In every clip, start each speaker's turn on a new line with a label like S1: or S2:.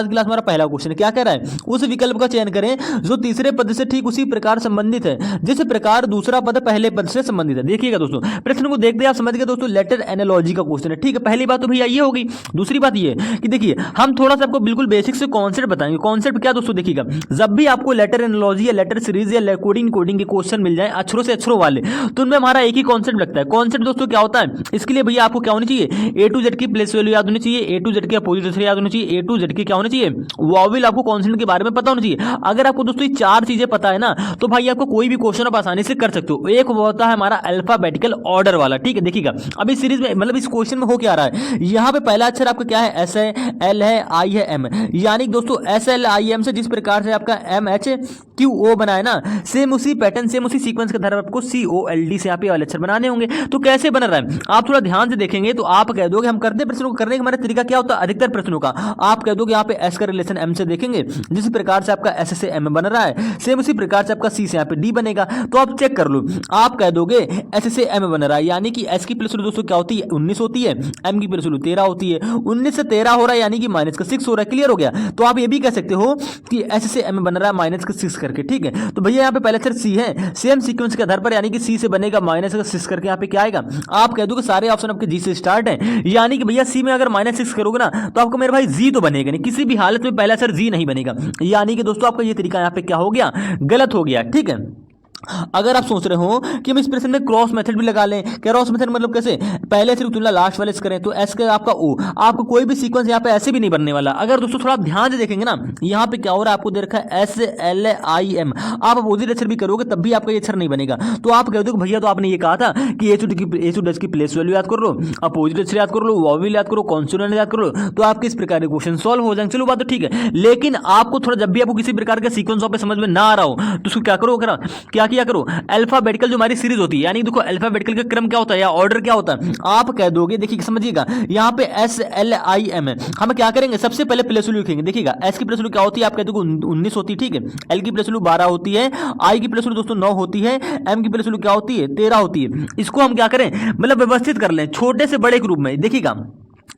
S1: आज क्लास हमारा पहला क्वेश्चन क्या कह रहा है, उस विकल्प का चयन करें जो तीसरे पद से ठीक उसी प्रकार संबंधित है जिस प्रकार दूसरा पद पहले पद से संबंधित है। देखिएगा दोस्तों, प्रश्न को देखते आप समझ गए दोस्तों, लेटर एनालॉजी का क्वेश्चन है। ठीक है, पहली बात तो भैया ये होगी। दूसरी बात ये कि देखिए हम थोड़ा सा आपको बिल्कुल बेसिक से कॉन्सेप्ट बताएंगे। कॉन्सेप्ट क्या दोस्तों, देखिएगा जब भी आपको लेटर एनालॉजी या लेटर सीरीज या कोडिंग के क्वेश्चन मिल जाए अक्षरों से अक्षरों वाले, तो उनमें हमारा एक ही कॉन्सेप्ट लगता है। कॉन्सेप्ट दोस्तों क्या होता है, इसके लिए भैया आपको क्या होनी चाहिए, ए टू जेड की प्लेस वैल्यू याद होनी चाहिए, ए टू जेड की अपोजिट याद होनी चाहिए, ए टू जेड की क्या होनी चाहिए, वॉवेल आपको कॉन्सेप्ट के बारे में पता होना चाहिए। अगर आपको दोस्तों ये चार चीजें पता है ना, तो भाई आपको कोई भी क्वेश्चन आप आसानी से कर सकते हो। एक होता है हमारा अल्फाबेटिकल ऑर्डर वाला। ठीक है, देखिएगा अब इस सीरीज में मतलब इस क्वेश्चन में हो क्या रहा है, यहाँ पे पहला अक्षर आपका क्या है, एस है, एल है, आई है, एम है। यानी दोस्तों एस एल आई एम से जिस प्रकार से आपका एम एच क्यू ओ बना है ना, सेम उसी पैटर्न सेम उसी सीक्वेंस के आधार पर आपको सी ओ एल डी से यहाँ पे वाले अक्षर बनाने होंगे। तो कैसे बन रहा है आप थोड़ा ध्यान से देखेंगे तो आप कह दोगे, हम करते प्रश्नों को करने का हमारा तरीका क्या होता है, अधिकतर प्रश्नों का आप कह दोगे यहाँ पे एस का रिलेशन एम से देखेंगे, जिस प्रकार से आपका एस से एम बन रहा है सेम उसी प्रकार से आपका सी से यहाँ पे डी बनेगा। तो आप चेक कर लो, आप कह दोगे एस से एम बन रहा है, यानी कि एस की प्लस वैल्यू दोस्तों क्या होती है 19 होती है, एम की प्लस वैल्यू 13 होती है, 19 से 13 हो रहा है यानी कि माइनस का 6 हो रहा है। क्लियर हो गया। तो आप ये भी कह सकते हो कि एस से एम बन रहा है माइनस का 6 करके। ठीक है, तो भैया यहाँ पे पहले अक्षर सी है, सेम सीक्वेंस के आधार पर यानी कि सी से बनेगा माइनस का 6 करके यहाँ पे क्या आएगा, आप कह दो कि सारे ऑप्शन आपके जी से स्टार्ट है, यानी कि भैया सी में अगर -6 करोगे ना तो आपको मेरे भाई जी तो बनेगा नहीं, किसी भी हालत में पहला अक्षर जी नहीं बनेगा। यानी कि दोस्तों आपका ये तरीका यहाँ पे क्या हो गया, गलत हो गया। ठीक है, अगर आप सोच रहे हो कि हम इस प्रश्न में क्रॉस मेथड भी लगा लें, क्रॉस मेथड मतलब कैसे, पहले से तुलना लास्ट वाले से करें तो एस का आपका ओ, आपको कोई भी सीक्वेंस यहाँ पे ऐसे भी नहीं बनने वाला। अगर दोस्तों थोड़ा ध्यान से देखेंगे ना, यहाँ पे क्या हो रहा है आपको दे रखा है एस एल आई एम, आप अपोजिट अक्षर भी करोगे तब भी आपका ये अक्षर नहीं बनेगा। तो आप कह दो भैया तो आपने ये कहा था कि ए टू डच की प्लेस वैल्यू याद कर लो, अपोजिट अक्षर याद कर लो, वॉवेल याद करो, कॉन्सोनेंट याद कर लो, तो आपके इस प्रकार के क्वेश्चन सॉल्व हो जाएंगे। चलो बात तो ठीक है, लेकिन आपको थोड़ा जब भी आपको किसी प्रकार का सीक्वेंस पे समझ में ना आ रहा हो तो उसको क्या करो, क्या किया करो, अल्फाबेटिकल जो हमारी सीरीज होती है, यानी देखो अल्फाबेटिकल का क्रम क्या होता है या ऑर्डर क्या होता है, आप कह दोगे, देखिए समझिएगा यहाँ पे एस एल आई एम है, हम क्या करेंगे सबसे पहले प्लेस वैल्यू लिखेंगे। देखिएगा एस की प्लेस वैल्यू क्या होती है, आप कह दोगे 19 होती है। ठीक है, एल की प्लेस वैल्यू 12 होती है, आई की प्लेस वैल्यू दोस्तों 9 होती है, एम की प्लेस वैल्यू क्या होती है 13 होती है। इसको हम क्या करें, मतलब व्यवस्थित कर लें छोटे से बड़े के रूप में। देखिएगा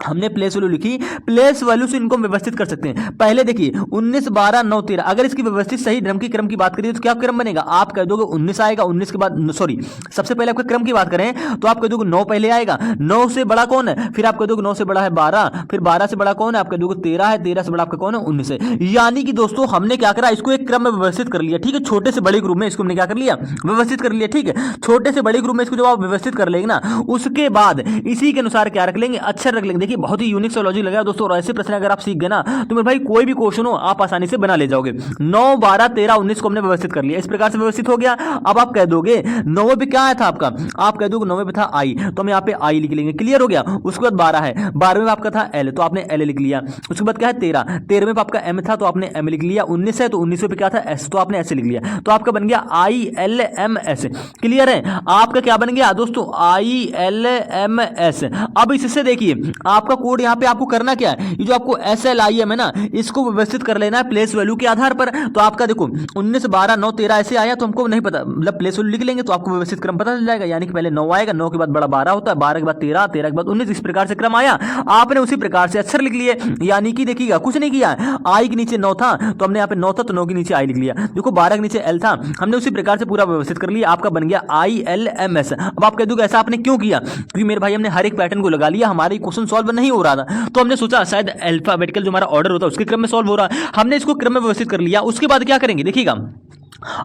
S1: हमने प्लेस वैल्यू लिखी, प्लेस वैल्यू से इनको व्यवस्थित कर सकते हैं। पहले देखिए 19 12 9 13, अगर इसकी व्यवस्थित सही क्रम की बात करिए तो क्या क्रम बनेगा, आप कह दोगे 19 आएगा, 19 के बाद सॉरी सबसे पहले आपके क्रम की बात करें तो आप कह दोगे 9 पहले आएगा, 9 से बड़ा कौन है, फिर आप कह दोगे 9 से बड़ा है 12, फिर 12 से बड़ा कौन है, आप कह दोगे 13 है, 13 से बड़ा आपका कौन है 19 है। यानी कि दोस्तों हमने क्या करा, इसको एक क्रम में व्यवस्थित कर लिया। ठीक है, छोटे से बड़े ग्रुप में इसको हमने क्या कर लिया, व्यवस्थित कर लिया। ठीक है, छोटे से बड़े ग्रुप में इसको जब आप व्यवस्थित कर लेंगे ना, उसके बाद इसी के अनुसार क्या रख लेंगे, अक्षर रख लेंगे। देखिए बहुत ही यूनिक लॉजिक लगा दोस्तों, और ऐसे प्रश्न अगर आप सीख गए ना तो मेरे भाई कोई भी क्वेश्चन हो आप आसानी से बना ले जाओगे। 9 12 13 19 को हमने व्यवस्थित कर लिया, इस प्रकार से व्यवस्थित हो गया। अब आप कह दोगे 9वें पे क्या आया था आपका, आप कह दोगे 9वें पे था आई, तो हम यहाँ पे आई लिख लेंगे। क्लियर हो गया। उसके बाद 12 है, 12वें पे आपका था एल, तो आपने एल लिख लिया। उसके बाद क्या है 13, 13वें पे आपका एम था तो आपने एम लिख लिया। 19 है तो 19वें पे क्या था एस, तो आपने एस लिख लिया। तो आपका बन गया I L M S. Clear है, आपका क्या बन गया दोस्तों आई एल एम एस। अब इससे देखिए आपका कोड यहाँ पे आपको करना क्या है, ये जो आपको एस एल आई एम है ना, इसको व्यवस्थित कर लेना है प्लेस वैल्यू के आधार पर। तो आपका देखो 19 12 9 13 ऐसे आया तो हमको नहीं पता, मतलब प्लेस वैल्यू लिख लेंगे तो आपको व्यवस्थित क्रम पता चल जाएगा। यानी कि पहले 9 आएगा, 9 के बाद बड़ा 12 होता है, 12 के बाद 13, 13 के बाद 19, इस प्रकार से क्रम आया। आपने उसी प्रकार से अक्षर लिख लिए। यानी कि देखिएगा कुछ नहीं किया, आई के नीचे 9 था तो हमने यहाँ पे 9 था तो 9 के नीचे आई लिख लिया। देखो 12 के नीचे एल था, हमने उसी प्रकार से पूरा व्यवस्थित कर लिया। आपका बन गया आई एल एम एस। अब आप कह दोगे ऐसा आपने क्यों किया, क्योंकि मेरे भाई हमने हर एक पैटर्न को लगा लिया, हमारे क्वेश्चन सॉल्व नहीं हो रहा था, तो हमने सोचा शायद अल्फाबेटिकल जो हमारा ऑर्डर होता है उसके क्रम में सॉल्व हो रहा है। हमने इसको क्रम में व्यवस्थित कर लिया। उसके बाद क्या करेंगे, देखिएगा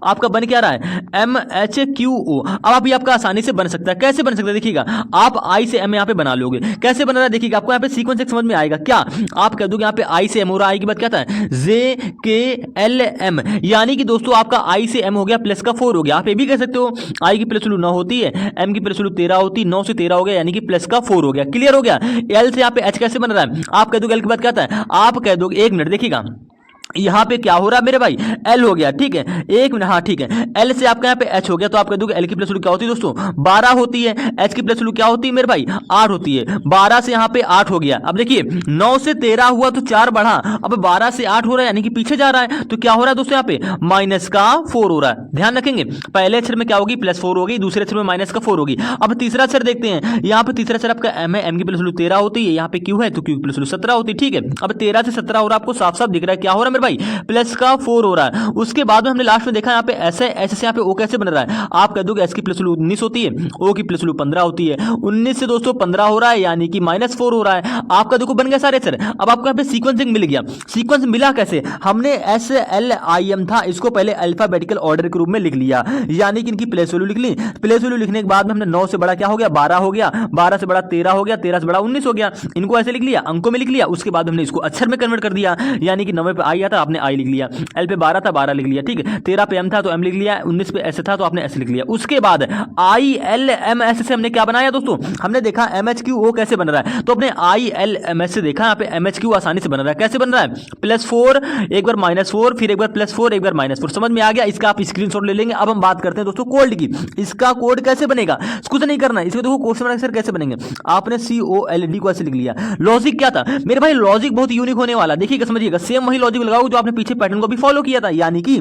S1: आपका बन क्या रहा है एम एच क्यू ओ। अब आप ये आपका आसानी से बन सकता है। कैसे बन सकता है, देखिएगा आप आई से एम यहाँ पे बना लोगे। कैसे बन रहा है देखिएगा, आपको यहाँ पे सीक्वेंस एक समझ में आएगा क्या, आप कह दोगे यहाँ पे आई से एम हो रहा है, आई के बाद क्या था जे के एल एम, यानी कि दोस्तों आपका आई से एम हो गया प्लस का 4 हो गया। आप ये भी कह सकते हो आई की प्लस वैल्यू 9 होती है, एम की प्लस वैल्यू 13 होती है, 9 से 13 हो गया यानी कि प्लस का 4 हो गया। क्लियर हो गया। एल से यहाँ पे एच कैसे बन रहा है, आप कह दोगे एल के बाद क्या था, आप कह दोगे एक मिनट देखिएगा यहाँ पे क्या हो रहा है मेरे भाई, एल हो गया, ठीक है, एक मिनट, हाँ ठीक है, एल से आपका यहाँ पे एच हो गया, तो आप कह दोगे एल की प्लस वैल्यू क्या होती है दोस्तों, 12 होती है, एच की प्लस वैल्यू क्या होती है मेरे भाई, 8 होती है, 12 से यहाँ पे 8 हो गया। अब देखिए 9 से 13 हुआ तो 4 बढ़ा, अब 12 से 8 हो रहा है यानी कि पीछे जा रहा है, तो क्या हो रहा है दोस्तों यहाँ पे माइनस का 4 हो रहा है। ध्यान रखेंगे पहले अक्षर में क्या होगी, प्लस 4 होगी, दूसरे अक्षर में माइनस का 4 होगी। अब तीसरा अक्षर देखते हैं, यहाँ पे तीसरा अक्षर आपका एम है, एम की प्लस वैल्यू 13 होती है, यहाँ पे क्यू है तो क्यू की प्लस वैल्यू 17 होती है, ठीक है। अब 13 से 17 हो रहा है, आपको साफ साफ दिख रहा है क्या हो रहा है मेरे भाई, प्लस का 4 हो रहा है। उसके बाद में हमने लास्ट में देखा यहाँ पे ऐसे ऐसे से यहाँ पे ओ कैसे बन रहा है, आप कह दोगे एस की प्लस वैल्यू 19 होती है, ओ की प्लस वैल्यू 15 होती है, 19 से दोस्तों 15 हो रहा है यानी कि -4 हो रहा है। आपका देखो बन गया सारे सर। अब आपको यहाँ पे सीक्वेंसिंग मिल गया, सीक्वेंस मिला कैसे, हमने एस एल आई एम था, इसको पहले अल्फाबेटिकल ऑर्डर के रूप में लिख लिया, यानी कि इनकी प्लेस वैल्यू लिख ली। प्लेस वैल्यू लिखने के बाद में हमने 9 से बड़ा क्या हो गया, 12 हो गया, 12 से बड़ा 13 हो गया, 13 से बड़ा 19 हो गया, इनको ऐसे लिख लिया, अंकों में लिख लिया। उसके बाद हमने इसको अक्षर में कन्वर्ट कर दिया, यानी कि 9 पे आई आता, आपने आई लिख लिया, एल पे 12 था 12 लिख लिया, ठीक है, 13 पे एम था तो एम लिख लिया, 19 पे एस था तो आपने एस लिख लिया। उसके बाद आई एल एम एस से हमने क्या बनाया दोस्तों, हमने देखा एम एच क्यू ओ कैसे बन रहा है, तो अपने आई एल एम एस से देखा यहाँ पे एम एच क्यू आसानी से बन रहा है। कैसे बन रहा है, +4 एक बार -4 फिर एक बार +4 एक बार -4, समझ में आ गया। इसका आप स्क्रीनशॉट ले लेंगे। अब हम बात करते हैं दोस्तों कोड की, इसका कोड कैसे बनेगा, कुछ नहीं करना है, इसको देखो क्वेश्चन आंसर कैसे बनेंगे, आपने COLD को ऐसे लिख लिया। लॉजिक क्या था मेरे भाई, लॉजिक बहुत यूनिक होने वाला, देखिएगा समझिएगा, सेम वही लॉजिक लगाओ जो आपने पीछे पैटर्न को भी फॉलो किया था। यानी कि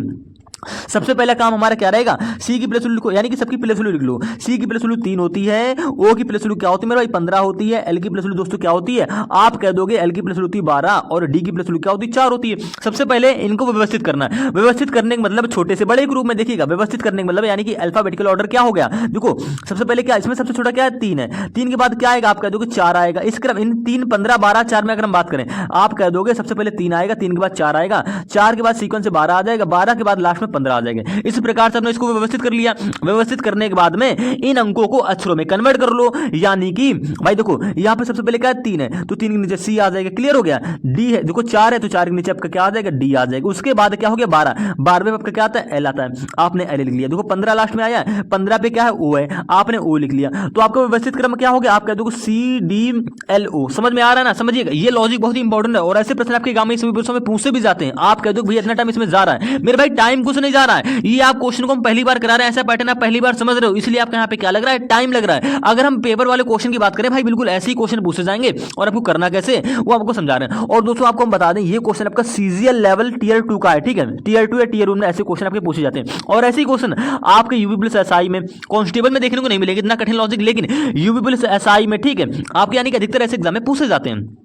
S1: सबसे पहला काम हमारा क्या रहेगा, सी की प्लस वैल्यू लिखो, यानी कि सबकी प्लस वैल्यू लिख लो। सी की प्लस वैल्यू 3 होती है, ओ की प्लस वैल्यू क्या होती है मेरे भाई 15 होती है, एल की प्लस वैल्यू दोस्तों क्या होती है, आप कह दोगे एल की प्लस वैल्यू 12 और डी की प्लस वैल्यू क्या होती है 4 होती है। सबसे पहले इनको व्यवस्थित करना है, व्यवस्थित करने का मतलब छोटे से बड़े ग्रुप में, देखिएगा व्यवस्थित करने का मतलब यानी कि अल्फाबेटिकल ऑर्डर क्या हो गया। देखो सबसे पहले क्या, इसमें सबसे छोटा क्या है 3 है, 3 के बाद क्या आएगा, आप कह दोगे 4 आएगा। इस क्रम इन 3 15 12 4 में अगर हम बात करें, आप कह दोगे सबसे पहले 3 आएगा, 3 के बाद 4 आएगा, 4 के बाद सीक्वेंस से 12 आ जाएगा, 12 के बाद लास्ट में 15 आ जाएगा। इस प्रकार से हमने इसको व्यवस्थित कर लिया। व्यवस्थित करने के बाद में इन अंकों को अक्षरों में कन्वर्ट कर लो, यानी कि भाई देखो यहां पे सबसे पहले क्या है 3 है, तो 3 के नीचे सी आ जाएगा, क्लियर हो गया। डी है, देखो 4 है तो 4 के नीचे आपका क्या आ जाएगा, डी आ जाएगा। उसके बाद क्या हो गया 12, 12वें आपका क्या आता है, एल आता है, आपने एल लिख लिया। देखो 15 लास्ट में आया, 15 पे क्या है ओ है, आपने ओ लिख लिया। तो आपका व्यवस्थित क्रम क्या हो गया, आप कह दो CDLO। समझ में आ रहा है ना, समझिएगा ये लॉजिक बहुत ही इंपॉर्टेंट है, और ऐसे प्रश्न आपके गांव में सभी में पूछे भी जाते हैं। आप कह दो भैया इतना टाइम इसमें जा रहा है, मेरे भाई टाइम कुछ नहीं जा रहा है, ये आप क्वेश्चन को हम पहली बार करा रहे हैं, ऐसा पैटर्न आप पहली बार समझ रहे हो, इसलिए आपको यहाँ पे क्या लग रहा है, टाइम लग रहा है। अगर हम पेपर वाले क्वेश्चन की बात करें भाई, बिल्कुल ऐसे ही क्वेश्चन पूछे जाएंगे और आपको करना कैसे वो आपको समझा रहे हैं। और दोस्तों आपको हम बता दें ये क्वेश्चन आपका CGL लेवल टियर 2 का है, ठीक है, टियर 2 या टियर 1 में ऐसे क्वेश्चन आपके पूछे जाते हैं। और ऐसे ही क्वेश्चन आपके यूपी पुलिस SI में, कांस्टेबल में देखने को नहीं मिलेगा इतना कठिन लॉजिक, लेकिन यूपी पुलिस SI में, ठीक है, आपके यानी कि अधिकतर ऐसे एग्जाम में पूछे जाते हैं।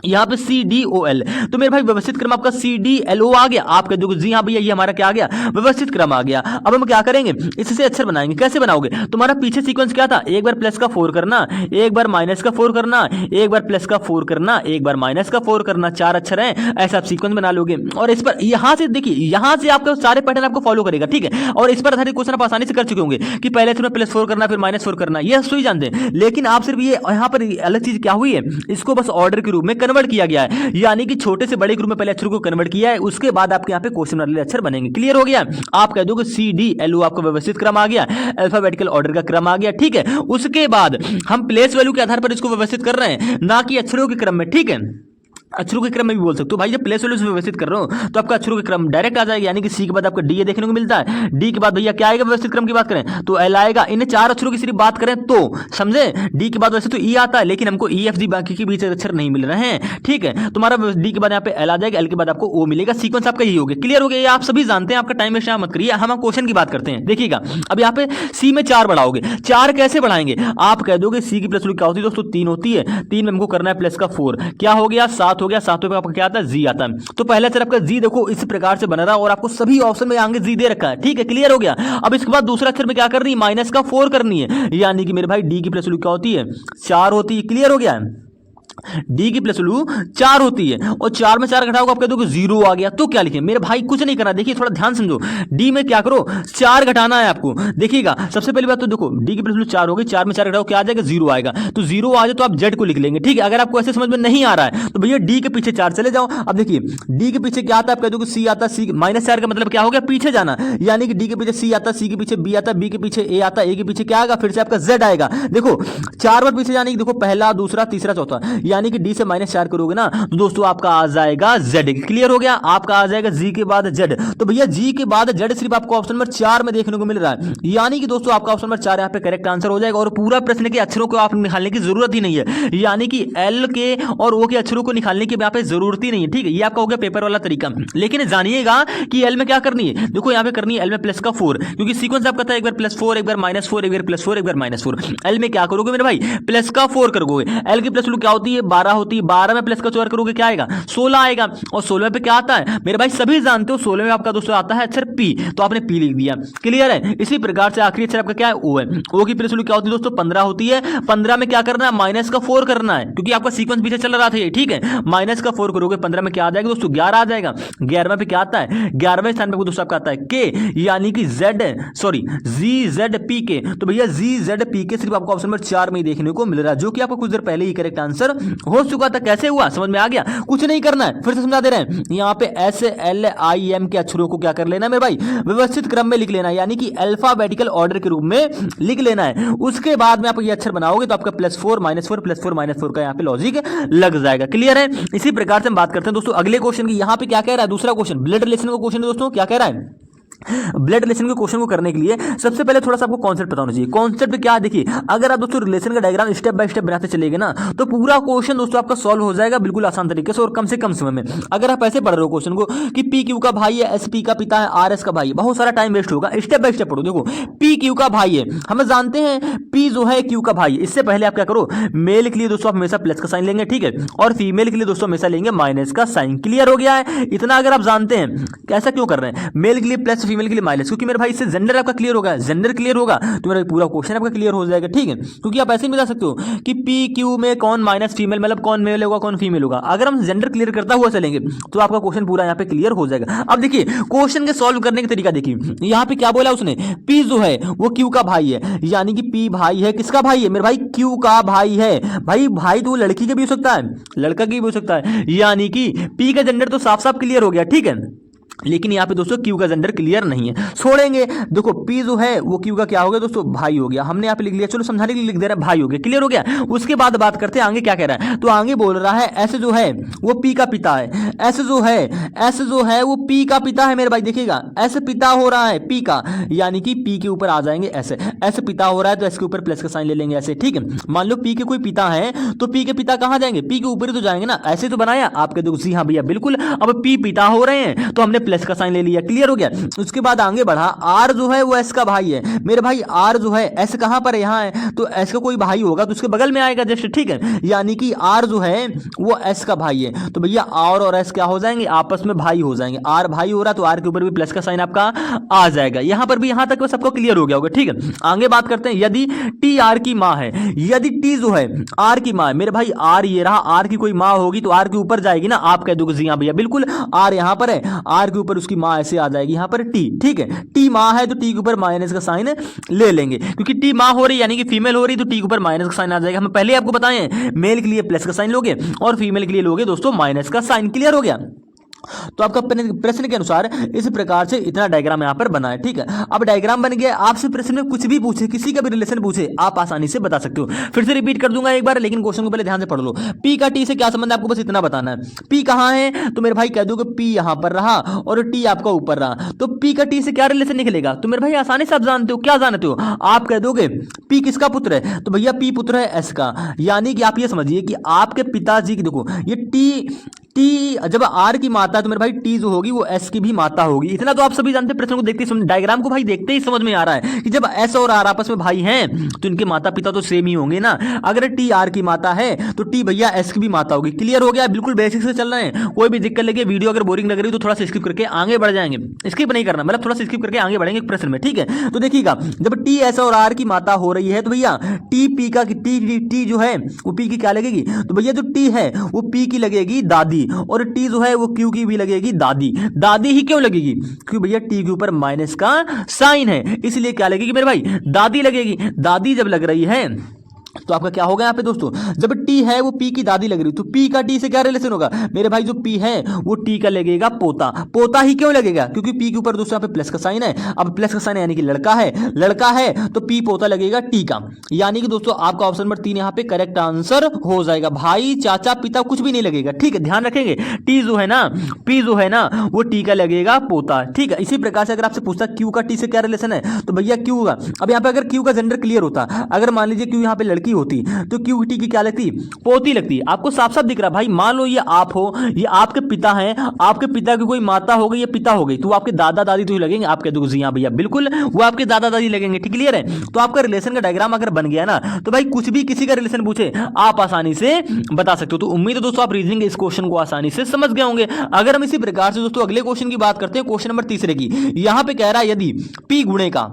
S1: यहाँ पे CDOL, तो मेरे भाई व्यवस्थित क्रम आपका CDLO आ गया। आप कह दोगे जी हाँ भैया ये हमारा क्या आ गया, व्यवस्थित क्रम आ गया। अब हम क्या करेंगे, इससे अक्षर बनाएंगे। कैसे बनाओगे, तुम्हारा पीछे सीक्वेंस क्या था, एक बार प्लस का 4 करना, एक बार माइनस का 4 करना, एक बार प्लस का 4 करना, एक बार माइनस का 4 करना, 4 अक्षर हैं, ऐसा आप सीक्वेंस बना लोगे। और इस पर यहाँ से देखिए, यहाँ से आपका सारे पैटर्न आपको फॉलो करेगा, ठीक है। और इस पर आधारित क्वेश्चन आप आसानी से कर चुके होंगे कि पहले इसमें +4 करना फिर -4 करना, ये सभी जानते हैं। लेकिन आप सिर्फ ये यहाँ पर अलग चीज क्या हुई है, इसको बस ऑर्डर के रूप में कन्वर्ट किया गया है, यानी कि छोटे से बड़े ग्रुप में पहले अक्षर को कन्वर्ट किया है, उसके बाद आपके यहाँ पे क्वेश्चन वाले अक्षर बनेंगे। क्लियर हो गया, आप कह दो कि CDLO आपको व्यवस्थित क्रम आ गया, अल्फाबेटिकल ऑर्डर का क्रम आ गया, ठीक है। उसके बाद हम प्लेस वैल्यू के आधार पर इसको व्यवस्थित कर रहे हैं, ना कि अक्षरों के क्रम में, ठीक है। अक्षरों के क्रम में भी बोल सकते हो भाई, जब प्लेस वैल्यू से व्यवस्थित कर रहे हो तो आपका अक्षरों के क्रम डायरेक्ट आ जाएगा, यानी कि सी के बाद आपका डी ये देखने को मिलता है, डी के बाद भैया क्या आएगा, व्यवस्थित क्रम की बात करें तो एल आएगा। इन 4 अक्षरों की सिर्फ बात करें तो समझे, डी के बाद वैसे तो ई आता है, लेकिन हमको EFG बाकी के बीच अक्षर नहीं मिल रहे हैं, ठीक है। तुम्हारा डी के बाद यहाँ पे एल आ जाएगा, एल के बाद आपको ओ मिलेगा, सीक्वेंस आपका यही हो गया। क्लियर हो गया, ये आप सभी जानते हैं, आपका टाइम वेस्ट मत करिए, हम क्वेश्चन की बात करते हैं। देखिएगा अब यहाँ पे सी में 4 बढ़ाओगे, 4 कैसे बढ़ाएंगे, आप कह दोगे सी की प्लस वैल्यू क्या होती है दोस्तों 3 होती है, 3 में हमको करना है प्लस का 4, क्या हो गया 7 हो गया, 7 पे आपका आता है जी आता है। तो पहला अक्षर आपका जी देखो इस प्रकार से बना रहा और आपको सभी ऑप्शन में आगे जी दे रखा है, ठीक है। क्लियर हो गया। अब इसके बाद दूसरा अक्षर में क्या करनी है, माइनस का 4 करनी है, यानी कि मेरे भाई डी की प्लस वैल्यू क्या होती है 4 होती है। क्लियर हो गया, डी की प्लस वैल्यू 4 होती है, और 4 में 4 घटाओगे आप कह दोगे 0 आ गया, तो क्या लिखें मेरे भाई, कुछ नहीं करना। देखिए थोड़ा ध्यान समझो, डी में क्या करो 4 घटाना है आपको। देखिएगा सबसे पहली बात तो देखो डी की प्लस वैल्यू 4 होगी, 4 में 4 घटाओ क्या आ जाएगा 0 आएगा, तो 0 आ जाए तो आप जेड को लिख लेंगे, ठीक है। अगर आपको ऐसे समझ में नहीं आ रहा है तो भैया डी के पीछे 4 चले जाओ। अब देखिए डी के पीछे क्या आता है, आप कह दोगे सी आता है, सी -4 का मतलब क्या हो गया पीछे जाना, यानी कि डी के पीछे सी आता है, सी के पीछे बी आता है, बी के पीछे ए आता है, ए के पीछे क्या आएगा फिर से आपका जेड आएगा। देखो 4 बार पीछे जाने की, देखो पहला दूसरा तीसरा चौथा, यानी कि डी से -4 करोगे ना तो दोस्तों आपका आ जाएगा जेड। क्लियर हो गया, आपका आ जाएगा जी के बाद जेड। तो भैया जी के बाद जेड सिर्फ आपको ऑप्शन नंबर 4 में देखने को मिल रहा है, यानी कि दोस्तों आपका ऑप्शन नंबर 4 यहाँ पे करेक्ट आंसर हो जाएगा। और पूरा प्रश्न के अक्षरों को आप निकालने की जरूरत ही नहीं है, यानी कि एल के और ओ के अक्षरों को निकालने की यहाँ पे जरूरत ही नहीं है। ठीक है, ये आपका हो गया पेपर वाला तरीका। लेकिन जानिएगा कि एल में क्या करनी है, देखो यहाँ पे करनी है एल में प्लस का 4, क्योंकि सीक्वेंस आपका था एक बार +4 एक बार -4 एक बार +4 एक बार -4। एल में क्या करोगे मेरे भाई, प्लस का 4 करोगे। एल की प्लस वैल्यू क्या होती है, 12 होती है। 12 में प्लस का 4 करोगे क्या आएगा, 16 आएगा। और 16 पे क्या आता है मेरे भाई, सभी जानते हो 16 में आपका दोस्तों आता है अक्षर पी, तो आपने पी लिख दिया। क्लियर है, इसी प्रकार से आखिरी अक्षर आपका क्या है, ओ है। ओ की प्लस वैल्यू क्या होती है दोस्तों, 15 होती है। 15 में क्या करना है, माइनस का 4 करना है, क्योंकि आपका सीक्वेंस पीछे चल रहा था ये। ठीक है, माइनस का 4 करोगे, 15 में क्या आ जाएगा दोस्तों, 11 आ जाएगा। 11वें पे क्या आता है, 11वें स्थान पे दोस्तों आपका आता है के, यानी कि ZZPK। तो भैया ZZPK सिर्फ आपको ऑप्शन नंबर 4 में ही देखने को मिल रहा है, जो कि आपको कुछ देर पहले ही करेक्ट आंसर हो चुका था। कैसे हुआ समझ में आ गया, कुछ नहीं करना है, फिर से समझा दे रहे हैं। यहाँ पे SLIM के अक्षरों को क्या कर लेना है मेरे भाई, व्यवस्थित क्रम में लिख लेना है, यानी कि अल्फाबेटिकल ऑर्डर के रूप में लिख लेना है। उसके बाद में आप ये अक्षर बनाओगे तो आपका +4 -4 +4 -4 का यहाँ पे लॉजिक लग जाएगा। क्लियर है, इसी प्रकार से हम बात करते हैं दोस्तों अगले क्वेश्चन की। यहाँ पे क्या कह रहा है, दूसरा क्वेश्चन ब्लड रिलेशन का क्वेश्चन है दोस्तों। क्या कह रहा है, ब्लड रिलेशन के क्वेश्चन को करने के लिए सबसे पहले थोड़ा सा आपको कॉन्सेप्ट पता होना चाहिए। कॉन्सेप्ट क्या है, देखिए अगर आप दोस्तों रिलेशन का डायग्राम स्टेप बाय स्टेप बनाते चलेंगे ना तो पूरा क्वेश्चन दोस्तों आपका सॉल्व हो जाएगा बिल्कुल आसान तरीके से और कम से कम समय में। अगर आप ऐसे पढ़ रहे हो क्वेश्चन को कि पी क्यू का भाई है, एस पी का पिता है, आर एस का भाई है, बहुत सारा टाइम वेस्ट होगा। स्टेप बाय स्टेप पढ़ो। देखो पी क्यू का भाई है, हम जानते हैं पी जो है क्यू का भाई है। इससे पहले आप क्या करो, मेल के लिए दोस्तों आप हमेशा प्लस का साइन लेंगे, ठीक है, और फीमेल के लिए दोस्तों हमेशा लेंगे माइनस का साइन। क्लियर हो गया है, इतना अगर आप जानते हैं। कैसा क्यों कर रहे हैं, मेल के लिए प्लस फीमेल के लिए माइनस, क्योंकि मेरे भाई इससे जेंडर आपका क्लियर होगा। जेंडर क्लियर होगा तो मेरा पूरा क्वेश्चन आपका क्लियर हो जाएगा। ठीक है, क्योंकि आप ऐसे भी बता सकते हो कि पी क्यू में कौन माइनस फीमेल, मतलब कौन मेल होगा कौन फीमेल होगा। अगर हम जेंडर क्लियर करता हुआ चलेंगे तो आपका क्वेश्चन पूरा यहाँ पे क्लियर हो जाएगा। अब देखिए क्वेश्चन के सॉल्व करने का तरीका देखिए, यहाँ पे क्या बोला उसने, पी जो है वो क्यू का भाई है, यानी कि पी भाई है, किसका भाई है मेरे भाई, क्यू का भाई है। भाई तो लड़की का भी हो सकता है, लड़का की भी हो सकता है, यानी कि पी का जेंडर तो साफ साफ क्लियर हो गया। ठीक है, लेकिन यहाँ पे दोस्तों क्यू का जेंडर क्लियर नहीं है, छोड़ेंगे। देखो पी जो है वो क्यू का क्या हो गया दोस्तों, भाई हो गया। हमने यहाँ पे लिख लिया, चलो समझाने के लिए लिख दे रहा है, भाई हो गया। क्लियर हो गया। उसके बाद बात करते हैं आगे क्या कह रहा है, तो आगे बोल रहा है ऐसे जो है वो पी का पिता है, ऐसे जो है वो पी का पिता है मेरे भाई। देखिएगा ऐसे पिता हो रहा है पी का, यानी कि पी के ऊपर आ जाएंगे ऐसे पिता हो रहा है तो इसके ऊपर प्लस का साइन ले लेंगे ऐसे। ठीक है, मान लो पी के कोई पिता है तो पी के पिता कहाँ जाएंगे, पी के ऊपर ही तो जाएंगे ना। ऐसे तो बनाया आपके देखो, जी हाँ भैया बिल्कुल। अब पी पिता हो रहे हैं तो हमने प्लस का साइन ले लिया। क्लियर हो गया। उसके बाद आगे बढ़ा, आर जो है वो एस का भाई है मेरे भाई। आर जो है एस कहां पर है, यहां है, तो एस का कोई भाई होगा तो उसके बगल में आएगा जस्ट। ठीक है, यानी कि आर जो है वो एस का भाई है, तो भैया आर और एस क्या हो जाएंगे, आपस में भाई हो जाएंगे। आर भाई हो रहा तो आर के ऊपर भी प्लस का साइन आपका आ जाएगा। यहां पर भी यहां तक सबको क्लियर हो गया होगा। ठीक है, आगे बात करते हैं, यदि टी आर की मां है, यदि टी जो है आर की मां है मेरे भाई, आर ये रहा, आर की कोई मां होगी तो आर के ऊपर जाएगी ना। आप कह दोगे जी हां भैया बिल्कुल, आर यहां पर है, आर के ऊपर उसकी मां ऐसे आ जाएगी यहां पर टी। ठीक है, टी मां है तो टी के ऊपर माइनस का साइन ले लेंगे, क्योंकि टी मां हो रही यानी कि फीमेल हो रही तो टी के ऊपर माइनस का साइन आ जाएगा। हम पहले आपको बताएं, मेल के लिए प्लस का साइन लोगे और फीमेल के लिए लोगे दोस्तों माइनस का साइन। क्लियर हो गया। तो आपका प्रश्न के अनुसार इस प्रकार से इतना डायग्राम यहां पर बना है। ठीक है, अब डायग्राम बन गया, आपसे प्रश्न में कुछ भी पूछे, किसी का भी रिलेशन पूछे, आप आसानी से बता सकते हो। फिर से रिपीट कर दूंगा एक बार, लेकिन क्वेश्चन को पहले ध्यान से पढ़ लो। पी का टी से क्या संबंध है आपको बस इतना बताना है। पी कहां है तो मेरे भाई कह दो कि पी यहां पर रहा और टी आपका ऊपर रहा, तो पी का टी से क्या रिलेशन निकलेगा, तो मेरे भाई आसानी से आप जानते हो, क्या जानते हो, आप कह दोगे पी किसका पुत्र है, तो भैया पी पुत्र है एस का। यानी कि आप ये समझिए कि आपके पिताजी की, देखो ये टी जब आर की माता है तो मेरे भाई टी जो होगी वो एस की भी माता होगी। इतना तो आप सभी जानते हैं, प्रश्न को देखते ही डायग्राम को भाई देखते ही समझ में आ रहा है कि जब एस और आर आपस में भाई हैं तो इनके माता पिता तो सेम ही होंगे ना। अगर टी आर की माता है तो टी भैया एस की भी माता होगी। क्लियर हो गया, बिल्कुल बेसिक से चल रहे हैं। कोई भी दिक्कत लगे, वीडियो अगर बोरिंग लग रही तो थोड़ा सा स्किप करके आगे बढ़ जाएंगे, स्किप नहीं करना, मतलब थोड़ा सा स्किप करके आगे बढ़ेंगे प्रश्न में। ठीक है, तो देखिएगा जब टी एस और आर की माता हो रही है तो भैया टी पी का टी जो है वो पी की क्या लगेगी, तो भैया जो टी है वो पी की लगेगी दादी, और टी जो है वो क्यू की भी लगेगी दादी। दादी ही क्यों लगेगी, क्योंकि भैया टी के ऊपर माइनस का साइन है, इसलिए क्या लगेगी मेरे भाई, दादी लगेगी। दादी जब लग रही है तो आपका क्या होगा यहाँ पे दोस्तों, जब टी है वो पी की दादी लग रही, तो पी का टी से क्या रिलेशन होगा मेरे भाई, जो पी है वो टी का लगेगा पोता। पोता ही क्यों लगेगा, क्योंकि पी के ऊपर दोस्तों यहाँ पे प्लस का साइन है। अब प्लस का साइन यानी कि लड़का है, लड़का है तो पी पोता लगेगा टी का। यानी कि दोस्तों आपका ऑप्शन नंबर 3 यहाँ पे करेक्ट आंसर हो जाएगा। भाई चाचा पिता कुछ भी नहीं लगेगा, ठीक है, ध्यान रखेंगे। टी जो है ना, पी जो है ना वो टी का लगेगा पोता, ठीक है। इसी प्रकार से अगर आपसे पूछता क्यू का टी से क्या रिलेशन है, तो भैया क्यू होगा। अब यहाँ पे अगर क्यू का जेंडर क्लियर होता, अगर मान लीजिए क्यू यहाँ पे लड़की होती तो क्यू टी की क्या लगती, पोती लगती। आपको साफ साफ दिख रहा है भाई, मान लो ये आप हो, ये आपके पिता हैं, आपके पिता की कोई माता हो गई, ये पिता हो गई, तो आपके दादा दादी तो ही लगेंगे। आपके दो जी हाँ भैया बिल्कुल, वो आपके दादा दादी लगेंगे, ठीक क्लियर है। तो आपका रिलेशन का डायग्राम अगर बन गया ना, तो भाई कुछ भी किसी का रिलेशन पूछे आप आसानी से बता सकते हो। तो उम्मीद है दोस्तों आप रीजनिंग इस क्वेश्चन को आसानी से समझ गए होंगे। अगर हम इसी प्रकार से दोस्तों अगले क्वेश्चन की बात करते हैं, क्वेश्चन नंबर 3 की, यहां पे कह रहा है यदि पी गुणे का,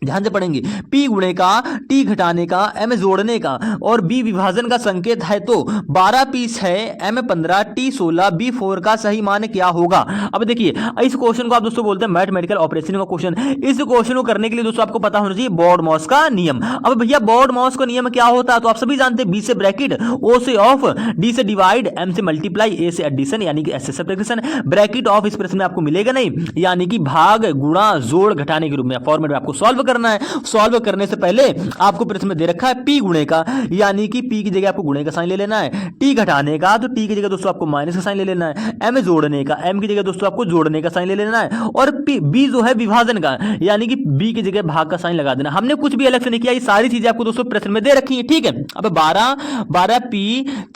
S1: ध्यान से पढ़ेंगे, पी गुणे का, टी घटाने का, एम जोड़ने का और बी विभाजन का संकेत है, तो 12 पी 6 एम 15 टी 16 बी 4 का सही मान क्या होगा। अब देखिए इस क्वेश्चन को आप दोस्तों बोलते हैं मैथमेटिकल ऑपरेशन का क्वेश्चन। इस क्वेश्चन को करने के लिए दोस्तों आपको पता होना चाहिए बॉड-मॉस का नियम। अब भैया बॉड-मॉस का नियम क्या होता है, तो आप सभी जानते हैं, बी से ब्रैकेट, ओ से ऑफ, डी से डिवाइड, एम से मल्टीप्लाई, ए से एडिशन यानी कि एस से सब्ट्रैक्शन। ब्रैकेट ऑफ इस प्रश्न में आपको मिलेगा नहीं, यानी कि भाग गुणा जोड़ घटाने के रूप में फॉर्मेट में आपको सॉल्व करना है। सॉल्व करने से पहले आपको प्रश्न में दे रखा है पी गुणे का, यानी कि पी की जगह आपको गुणे का साइन ले लेना है। टी घटाने का, तो टी की जगह दोस्तों आपको माइनस का साइन ले लेना है। एम जोड़ने का, एम की जगह दोस्तों आपको जोड़ने का साइन ले लेना है। और बी जो है विभाजन का, यानी कि बी की जगह भाग का साइन लगा देना। हमने कुछ भी अलग से नहीं किया, ये सारी चीजें आपको दोस्तों प्रश्न में दे रखी है, ठीक है। अब 12 पी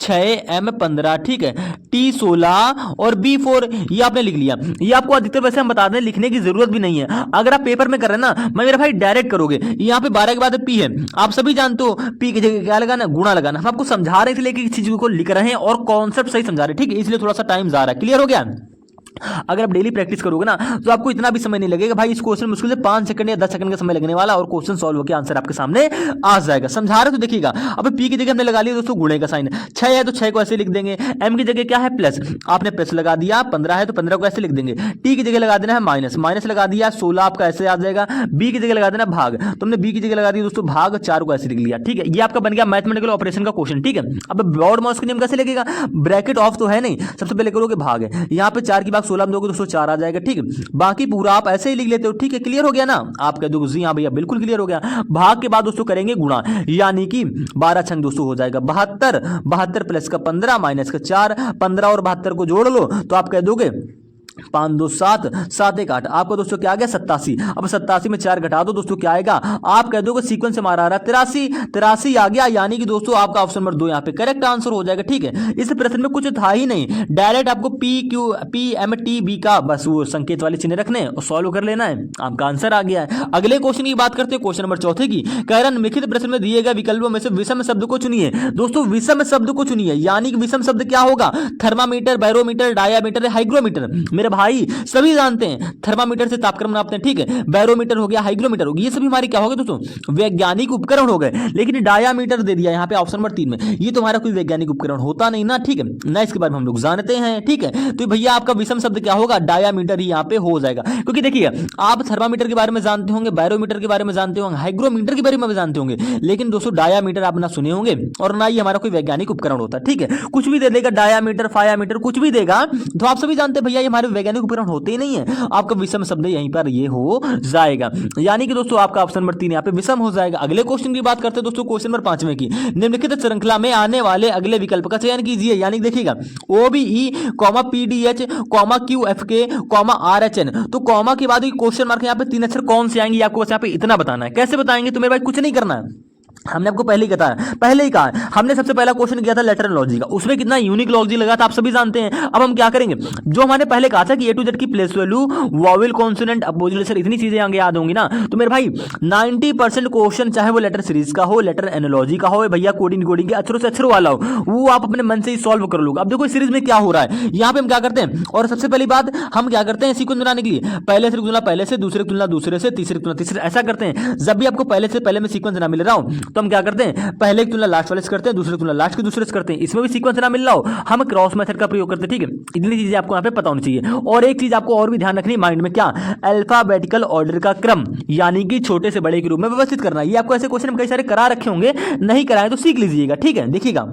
S1: 6 एम 15, ठीक है, टी 16 और बी 4 ये आपने लिख लिया। ये आपको अधिकतर वैसे हम बता दें लिखने की जरूरत भी नहीं है, अगर आप पेपर में कर रहे हैं ना, मैं मेरा भाई डायरेक्ट करोगे। यहाँ पे 12 के बाद पी है, आप सभी जानते हो, पी की जगह क्या लगाना, गुणा लगाना। हम आपको समझा रहे हैं इसलिए कि चीज को लिख रहे हैं और कॉन्सेप्ट सही समझा रहे हैं, ठीक है, इसलिए थोड़ा सा टाइम जा रहा है। क्लियर हो गया। अगर आप डेली प्रैक्टिस करोगे ना, तो आपको इतना भी समय नहीं लगेगा भाई। इस क्वेश्चन मुश्किल से 5 सेकंड या 10 सेकंड का समय लगने वाला और क्वेश्चन सॉल्व होकर आंसर आपके सामने आ जाएगा। समझा रहे तो देखिएगा। अब पी की जगह हमने लगा लिया दोस्तों गुणे का साइन, 6 है तो 6 को ऐसे लिख देंगे। एम की जगह क्या है प्लस, आपने प्लस लगा दिया। 15 है तो 15 को ऐसे लिख देंगे। टी की जगह लगा देना है माइनस, माइनस लगा दिया। 16 आपका ऐसे आ जाएगा। बी की जगह लगा देना भाग, तो हमने बी की जगह लगा दिया दोस्तों भाग, 4 को ऐसे लिख लिया, ठीक है। ये आपका बन गया मैथमेटिकल ऑपरेशन का क्वेश्चन, ठीक है। अब बॉड-मॉस का नियम कैसे लगेगा, ब्रैकेट ऑफ तो है नहीं, सबसे पहले करोगे भाग है, यहाँ पे 4 की भाग 16 में दोगे दोस्तों 4 आ जाएगा, ठीक है। बाकी पूरा आप ऐसे ही लिख लेते हो, ठीक है। क्लियर हो गया ना, आप कह दो जी हाँ भैया बिल्कुल क्लियर हो गया। भाग के बाद दोस्तों करेंगे गुणा, यानी कि 12 छंग दोस्तों हो जाएगा 72, 72 प्लस का 15 माइनस का 4, 15 और 72 को जोड़ लो तो आप कह दोगे 5 2 7, 7 1 8, आपको दोस्तों क्या आ गया 87। अब 87 में 4 घटा दो दोस्तों क्या आएगा, आप कह दोगे सीक्वेंस से मारा आ रहा 83 आ गया, यानी कि दोस्तों आपका ऑप्शन नंबर 2 यहाँ पे करेक्ट आंसर हो जाएगा, ठीक है। इस प्रश्न में कुछ था ही नहीं, डायरेक्ट आपको P Q P M T B का बस वो संकेत वाले चिन्ह रखने और सॉल्व कर लेना है, आपका आंसर आ गया है। अगले क्वेश्चन की बात करते हैं, क्वेश्चन नंबर 4 की। कह रहा निम्नलिखित प्रश्न में दिए गए विकल्पों में से विषम शब्द को चुनिए। दोस्तों विषम शब्द को चुनिए, यानी कि विषम शब्द क्या होगा, थर्मामीटर, बैरोमीटर, डायामीटर, हाइग्रोमीटर। मेरे भाई सभी जानते हैं थर्मामीटर से तापक्रम नापते हैं, ठीक है। बैरोमीटर हो गया, हाइग्रोमीटर हो गया, ये सभी हमारे क्या हो गए दोस्तों वैज्ञानिक उपकरण हो गए। लेकिन डायामीटर दे दिया यहाँ पे ऑप्शन नंबर 3 में, ये तो हमारा कोई वैज्ञानिक उपकरण होता नहीं ना, ठीक है ना, इसके बारे में हम लोग जानते हैं, ठीक है। तो भैया आपका विषम शब्द क्या होगा, डायामीटर ही यहाँ पे हो जाएगा। क्योंकि देखिए आप थर्मामीटर के बारे में जानते होंगे, बैरोमीटर के बारे में जानते होंगे, हाइग्रोमीटर के बारे में जानते होंगे, लेकिन दोस्तों डायामीटर आप ना सुने होंगे और ना ही हमारा कोई वैज्ञानिक उपकरण होता, ठीक है। कुछ भी दे देगा, डायामीटर, फायामीटर, कुछ भी देगा, तो आप सभी जानते हैं भैया ये हमारे वैज्ञानिक उपकरण होते ही नहीं है। आपका विषम शब्द यहीं पर ये हो जाएगा, यानी कि दोस्तों आपका ऑप्शन नंबर 3 यहाँ पे विषम हो जाएगा। अगले क्वेश्चन की बात करते हैं दोस्तों, क्वेश्चन नंबर 5 की। निम्नलिखित श्रृंखला में आने वाले अगले विकल्प का चयन कीजिए, यानी देखिएगा OBE, PDH, QFK, RHN। तो कॉमा के बाद क्वेश्चन मार्क यहाँ पे 3 अक्षर कौन से आएंगे, आपको बस यहाँ पे इतना बताना है। कैसे बताएंगे, तो मेरे भाई कुछ नहीं करना है, हमने आपको पहले ही कहा हमने सबसे पहला क्वेश्चन किया था लेटरलॉजी का, उसमें कितना यूनिक लॉजी लगा था आप सभी जानते हैं। अब हम क्या करेंगे, जो हमने पहले कहा था कि A to Z की place value, vowel, consonant, opposition, इतनी चीजें आगे याद होंगी ना, तो मेरे भाई 90% क्वेश्चन चाहे वो लेटर सीरीज का हो, लेटर एनोलॉजी का हो, भैया कोडिंग कोडिंग के अक्षरों से अक्षरों वाला हो, वो आप अपने मन से ही सॉल्व कर लोगे। अब देखो सीरीज में क्या हो रहा है, यहाँ पे हम क्या करते हैं, और सबसे पहली बात हम क्या करते हैं सीक्वेंस बनाने के लिए, पहले से तुलना पहले से, दूसरे की तुलना दूसरे से, तीसरे की तुलना तीसरे, ऐसा करते हैं। जब भी आपको पहले से पहले में सीक्वेंस ना मिल रहा हो तो हम क्या करते हैं, पहले की तुलना लास्ट वाले से करते हैं, दूसरे की तुलना लास्ट के दूसरे से करते हैं। इसमें भी सीक्वेंस ना मिल रहा हो, हम क्रॉस मेथड का प्रयोग करते हैं। ठीक है, इतनी चीजें आपको यहाँ पे पता होनी चाहिए। और एक चीज आपको और भी ध्यान रखनी माइंड में, क्या, अल्फाबेटिकल ऑर्डर का क्रम, यानी कि छोटे से बड़े के रूप में व्यवस्थित करना। ये आपको ऐसे क्वेश्चन हम कई सारे करा रखे होंगे, नहीं कराए तो सीख लीजिएगा। ठीक है, देखिएगा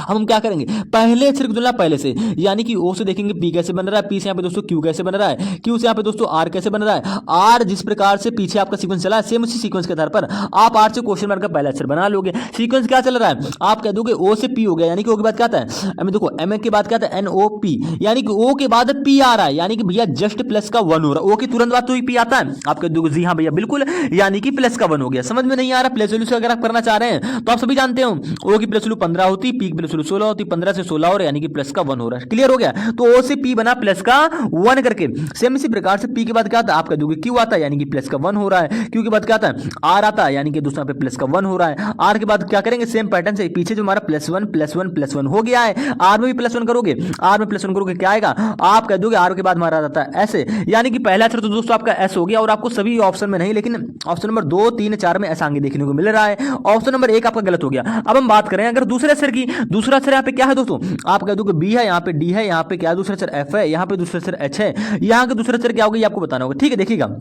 S1: हम क्या करेंगे, पहले अक्षर की तुलना पहले से, यानी कि ओ से देखेंगे पी कैसे बन रहा है, पी से यहाँ पे दोस्तों क्यू कैसे बन रहा है, क्यू से यहाँ पे दोस्तों आर कैसे बन रहा है। आर जिस प्रकार से पीछे आपका सीक्वेंस चला है, सेम उसी सीक्वेंस के आधार पर आप आर से क्वेश्चन मार्क का पहला अक्षर बना लोगे। सीक्वेंस क्या चल रहा है, आप कह दोगे ओ से पी हो गया, यानी कि ओ के बाद क्या आता है एम, देखो एम के बाद क्या आता है एन ओ पी, यानी कि ओ के बाद पी आ रहा है, यानी कि भैया जस्ट प्लस का 1 हो रहा है। ओ की तुरंत बाद तो ही पी आता है, आप कह दोगे जी हाँ भैया बिल्कुल, यानी कि प्लस का 1 हो गया। समझ में नहीं आ रहा, प्लस वैल्यू से अगर आप करना चाह रहे हैं तो आप सभी जानते हो ओ की प्लस वैल्यू 15 होती, पी की प्लस वैल्यू 16 होती, 15 से 16 और यानी कि प्लस का 1 हो रहा है। क्लियर हो गया, तो ओ से पी बना प्लस का 1 करके। सेम इसी प्रकार से पी के बाद क्या आता है, आप कह दोगे क्यू आता है, यानी कि प्लस का 1 हो रहा है। क्यू के बाद क्या आता है आर आता है, यानी कि दूसरा पे प्लस का 1 हो रहा है। आर के बाद क्या करेंगे, सेम पैटर्न से पीछे जो हमारा plus one plus one plus one हो गया है, आर में भी प्लस 1 करोगे, आर में प्लस 1 करोगे क्या आएगा, आप कह दोगे आर के बाद हमारा आता है ऐसे, यानी कि पहला अक्षर तो दोस्तों आपका एस हो गया। और आपको सभी ऑप्शन में नहीं, लेकिन ऑप्शन नंबर 2, 3, 4 में ऐसा आगे देखने को मिल रहा है। ऑप्शन नंबर 1 आपका गलत हो गया। अब हम बात करें अगर दूसरे अक्षर की, दूसरा अक्षर यहाँ पे क्या है दोस्तों, आप कह दोगे बी है, यहाँ पे डी है, यहाँ पे क्या दूसरा अक्षर एफ है, यहाँ पे दूसरा अक्षर एच है, यहाँ का दूसरा अक्षर क्या होगा ये आपको बताना होगा। ठीक है, देखिएगा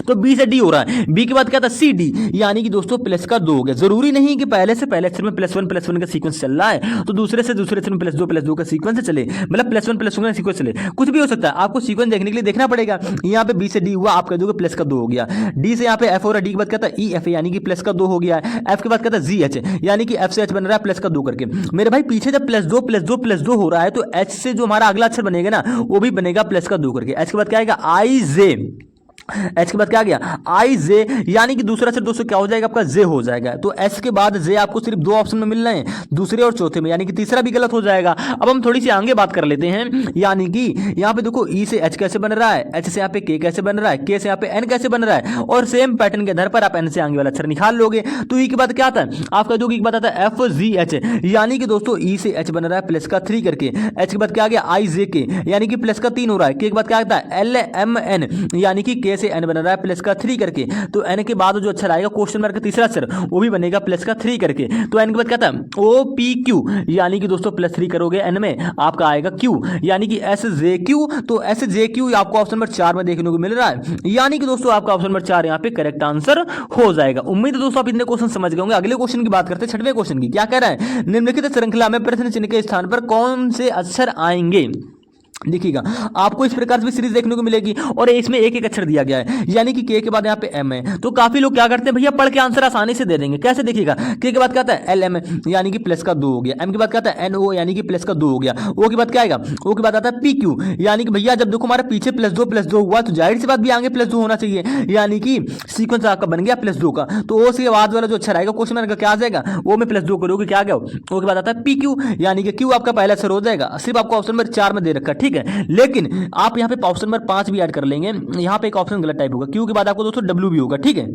S1: तो बी से डी हो रहा है, बी के बाद क्या था सी डी, यानी कि दोस्तों प्लस का 2 हो गया। जरूरी नहीं कि पहले से पहले अक्षर में प्लस वन का सीक्वेंस चल रहा है तो दूसरे से दूसरे अक्षर में प्लस दो का सीक्वेंस चले, मतलब प्लस वन का सीक्वेंस चले, कुछ भी हो सकता है। आपको सीक्वेंस देखने के लिए देखना पड़ेगा। यहाँ पे बी से डी हुआ, आप कह दोगे प्लस का 2 हो गया। डी से यहाँ पे एफ हो रहा है, डी के बाद क्या था ई एफ, यानी कि प्लस का 2 हो गया। एफ के बाद क्या था जी एच, यानी कि एफ से एच बन रहा है प्लस का 2 करके। मेरे भाई पीछे जब प्लस दो हो रहा है तो एच से जो हमारा अगला अक्षर बनेगा ना वो भी बनेगा प्लस का 2 करके। एच के बाद क्या आएगा आई जे, एच के बाद क्या गया आई जे, यानी कि दूसरा अक्षर दोस्तों क्या हो जाएगा आपका जे हो जाएगा। तो एच के बाद जे आपको सिर्फ 2 ऑप्शन में मिल रहे हैं, दूसरे और चौथे में, यानी कि तीसरा भी गलत हो जाएगा। अब हम थोड़ी सी आगे बात कर लेते हैं, यानी कि यहाँ पे देखो ई से एच कैसे बन रहा है, एच से यहाँ पे के कैसे बन रहा है, के से यहाँ पे एन कैसे बन रहा है, और सेम पैटर्न के आधार पर आप एन से आगे वाला अक्षर निकाल लोगे। तो ई के बाद क्या आता है, आप कह दोगे ई के बाद आता है एफ जी एच, यानी कि दोस्तों ई से एच बन रहा है प्लस का 3 करके। एच के बाद क्या आ गया आई जे के, यानी कि प्लस का 3 हो रहा है। के बाद क्या आता है एल एम एन, यानी कि के से एन बन रहा है प्लस का 3 करके। तो एन के बाद जो अक्षर आएगा क्वेश्चन मार्क का तीसरा अक्षर वो भी बनेगा प्लस का 3 करके। तो एन के बाद क्या था ओ पी क्यू, यानी कि दोस्तों प्लस 3 करोगे एन में आपका आएगा क्यू, यानी कि एस जे क्यू। तो एस जे क्यू आपको ऑप्शन नंबर 4 में देखने को मिल रहा है, यानी कि दोस्तों आपका ऑप्शन नंबर 4 यहाँ पे करेक्ट आंसर हो जाएगा। उम्मीद है दोस्तों आप इतने क्वेश्चन समझ गए होंगे। अगले क्वेश्चन की बात करते हैं, 6वें क्वेश्चन की। क्या कह रहा है, निम्नलिखित श्रृंखला में प्रश्न चिन्ह के स्थान पर कौन से अक्षर आएंगे। देखिएगा आपको इस प्रकार से सीरीज देखने को मिलेगी और इसमें एक एक अक्षर दिया गया है, यानी कि के बाद यहाँ पे एम है। तो काफी लोग क्या करते हैं भैया पढ़ के आंसर आसानी से दे देंगे। कैसे देखिएगा, के बाद क्या आता है एल एम, यानी कि प्लस का 2 हो गया। एम के बाद क्या आता है एन ओ, यानी कि प्लस का 2 हो गया। ओ के बाद क्या आएगा, ओ के बाद आता है पी क्यू, यानी कि भैया जब देखो हमारे पीछे प्लस दो हुआ तो जाहिर सी बात भी आगे प्लस 2 होना चाहिए, यानी कि सीक्वेंस आपका बन गया प्लस 2 का। तो ओ से बाद वाला जो अक्षर आएगा क्वेश्चन मार्क का क्या आ जाएगा, वो में प्लस 2 करोगे क्या आ गया, ओ के बाद आता है पी क्यू, यानी कि क्यू आपका पहला अक्षर हो जाएगा। सिर्फ आपको ऑप्शन नंबर 4 में दे रखा है, ठीक है। लेकिन आप यहां पे ऑप्शन नंबर 5 भी ऐड कर लेंगे, यहां पे एक ऑप्शन गलत टाइप होगा, क्यू के बाद आपको दोस्तों डब्ल्यू भी होगा, ठीक है।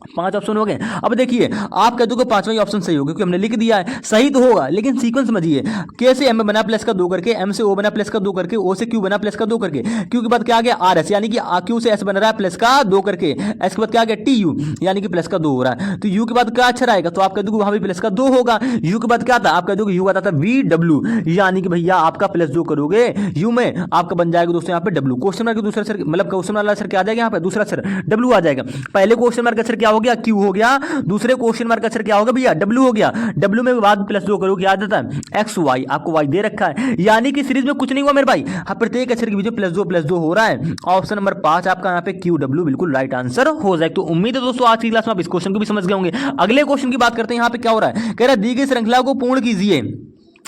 S1: 5 ऑप्शन हो गए। अब देखिए आप कह दोगे 5वां ऑप्शन सही होगा क्योंकि हमने लिख दिया है, सही तो होगा लेकिन सीक्वेंस समझिए। के से एम बना प्लस का 2 करके, एम से ओ बना प्लस का 2 करके, ओ से क्यू बना प्लस का 2 करके, क्यू के बाद क्या आ गया आर एस, यानी कि क्यू से एस बन रहा है प्लस का 2 करके। एस के बाद क्या आ गया टी यू, यानी कि प्लस का 2 हो रहा है। तो यू के बाद क्या अक्षर आएगा, तो आप कह दोगे वहां भी प्लस का 2 होगा। यू के बाद क्या था, आप कह दोगे यू आता था वी डब्ल्यू, यानी कि भैया आपका प्लस 2 करोगे यू में आपका बन जाएगा दोस्तों यहाँ पे डब्ल्यू। क्वेश्चन मार्क दूसरा अक्षर मतलब क्वेश्चन वाला अक्षर क्या आ जाएगा, यहाँ पे दूसरा अक्षर डब्ल्यू आ जाएगा। पहले क्वेश्चन मार्क अक्षर क्या हो गया, क्यू हो गया, दूसरे क्वेश्चन मार्क अक्षर क्या होगा भैया डब्ल्यू हो गया। डब्ल्यू में बाद प्लस 2 करोगे क्या जाता है एक्स वाई, आपको वाई दे रखा है, यानी कि सीरीज में कुछ नहीं हुआ मेरे भाई, प्रत्येक अक्षर के बीच में प्लस 2 हो रहा है। ऑप्शन नंबर 5 आपका यहाँ पे क्यू डब्ल्यू बिल्कुल राइट आंसर हो जाएगा। तो उम्मीद है दोस्तों आज की क्लास में आप इस क्वेश्चन को भी समझ गए होंगे। अगले क्वेश्चन की बात करते हैं, यहाँ पे क्या हो रहा है, कह रहा है दी गई श्रृंखला को पूर्ण कीजिए।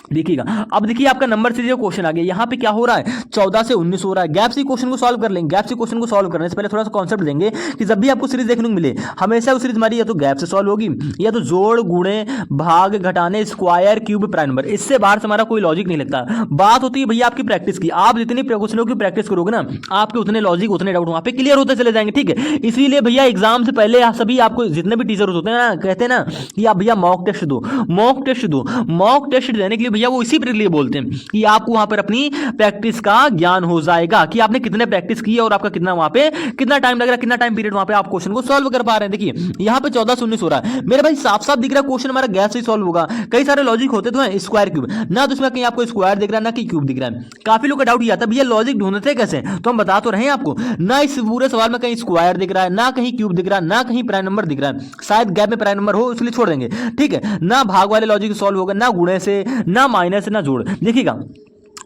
S1: देखिएगा अब देखिए आपका नंबर से जो क्वेश्चन आ गया, यहाँ पे क्या हो रहा है 14 से 19 हो रहा है। गैप से क्वेश्चन को सॉल्व कर लेंगे। गैप से क्वेश्चन को सॉल्व करने से पहले थोड़ा सा कॉन्सेप्ट देंगे कि जब भी आपको सीरीज देखने को मिले हमेशा वो सीरीज हमारी या तो गैप से सॉल्व होगी या तो जोड़ गुणे भाग घटाने स्क्वायर क्यूब प्राइम नंबर, इससे बाहर से हमारा कोई लॉजिक नहीं लगता। बात होती है भैया आपकी प्रैक्टिस की, आप जितनी क्वेश्चनों की प्रैक्टिस करोगे ना आपके उतने लॉजिक उतने डाउट वहाँ पे क्लियर होते चले जाएंगे, ठीक है। इसीलिए भैया एग्जाम से पहले सभी आपको जितने भी टीचर होते हैं ना कहते हैं ना कि आप भैया मॉक टेस्ट दो, मॉक टेस्ट दो। मॉक टेस्ट देने के लिए भैया वो इसी के लिए बोलते हैं कि आपको वहां पर अपनी प्रैक्टिस का ज्ञान हो जाएगा कि आपने कितने प्रैक्टिस की है और आपका कितना वहां पे कितना टाइम लग रहा है, कितना टाइम पीरियड वहां पे आप क्वेश्चन को सॉल्व कर पा रहे हैं। देखिए यहाँ पे 14 से 19 हो रहा है मेरे भाई, साफ साफ दिख रहा है क्वेश्चन हमारा गैस से सॉल्व होगा। कई सारे लॉजिक होते तो हैं स्क्वायर क्यूब, ना तो इसमें कहीं आपको स्क्वायर दिख रहा है ना कि क्यूब दिख रहा है। काफी लोग का डाउट ये आता है भैया लॉजिक ढूंढते कैसे, तो हम बता तो रहे हैं आपको, ना इस पूरे सवाल में कहीं स्क्वायर दिख रहा है, ना कहीं क्यूब दिख रहा है, ना कहीं प्राइम नंबर दिख रहा है, शायद गैप में प्राइम नंबर हो इसलिए छोड़ देंगे, ठीक है। ना भाग वाले लॉजिक सॉल्व होगा, ना गुणे से, ना माइनस से, ना जोड़। देखिएगा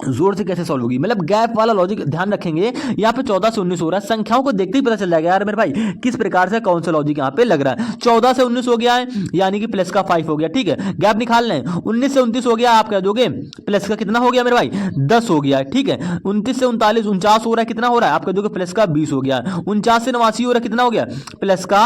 S1: जोर से कैसे सॉल्व होगी, मतलब गैप वाला लॉजिक ध्यान रखेंगे। यहाँ पे 14 से 19 हो रहा है, संख्याओं को देखते ही पता चल जाएगा यार मेरे भाई किस प्रकार से कौन सा लॉजिक यहाँ पे लग रहा है। 14 से 19 हो गया है यानी कि प्लस का 5 हो गया, ठीक है, गैप निकाल लें। 19 से 29 हो गया, आप कह दोगे प्लस का कितना हो गया मेरे भाई 10 हो गया, ठीक है। 29 से 39 49 हो रहा है, कितना हो रहा है, आप कह दोगे प्लस का 20 हो गया। 49 से 89 हो रहा है, कितना हो गया प्लस का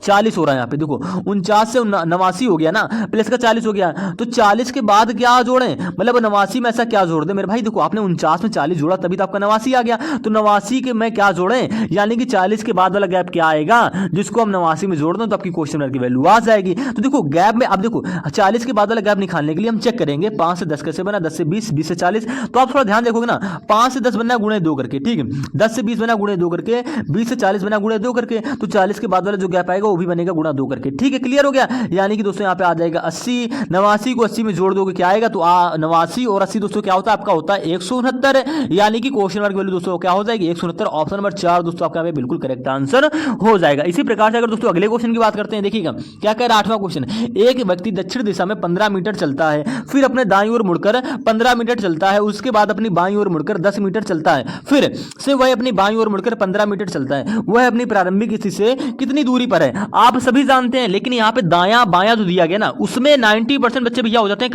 S1: 40 हो रहा है। यहाँ पे देखो 49 से 89 हो गया ना, प्लस का 40 हो गया, तो 40 के बाद क्या जोड़ें, मतलब 89 में ऐसा क्या जोड़ दे मेरे भाई। देखो आपने 49 में 40 जोड़ा तभी तो आपका 89 आ गया, तो 89 के में क्या जोड़ें, यानी कि 40 के बाद वाला गैप क्या आएगा जिसको हम 89 में जोड़ दें तो आपकी क्वेश्चन मार्क की वैल्यू आ जाएगी। तो देखो गैप में अब देखो 40 के बाद वाला गैप निकालने के लिए हम चेक करेंगे 5 से 10 कैसे बना, 10 से 20, 20 से 40, तो आप थोड़ा ध्यान देखोगे ना, 5 से 10 बनना गुणे 2 करके, ठीक है, 10 से 20 बना गुणे 2 करके, 20 से 40 बना गुणे 2 करके, तो 40 के बाद वाला जो गैप आएगा वो भी बनेगा गुणा 2 करके, ठीक है, क्लियर हो गया। यानी कि दोस्तों यहाँ पे आ जाएगा 80, 89 को 80 में जोड़ दोगे क्या आएगा, तो 89 और 80 दोस्तों क्या होता है, आपका होता है 169, यानी कि क्वेश्चन मार्क वैल्यू दोस्तों क्या हो जाएगी 169। ऑप्शन नंबर 4 दोस्तों आपका बिल्कुल करेक्ट आंसर हो जाएगा। इसी प्रकार से अगर दोस्तों अगले क्वेश्चन की बात करते हैं, देखिएगा क्या कह रहा है 8वां क्वेश्चन, एक व्यक्ति दक्षिण दिशा में 15 मीटर चलता है, फिर अपने दाईं ओर मुड़कर 15 मीटर चलता है, उसके बाद अपनी बाईं ओर मुड़कर 10 मीटर चलता है, फिर से वह अपनी बाईं ओर मुड़कर 15 मीटर चलता है, वह अपनी प्रारंभिक स्थिति से कितनी दूरी पर है। आप सभी जानते हैं, लेकिन यहाँ पे दायां बायां जो दिया गया ना उसमें 90% बच्चे भैया हो जाते हैं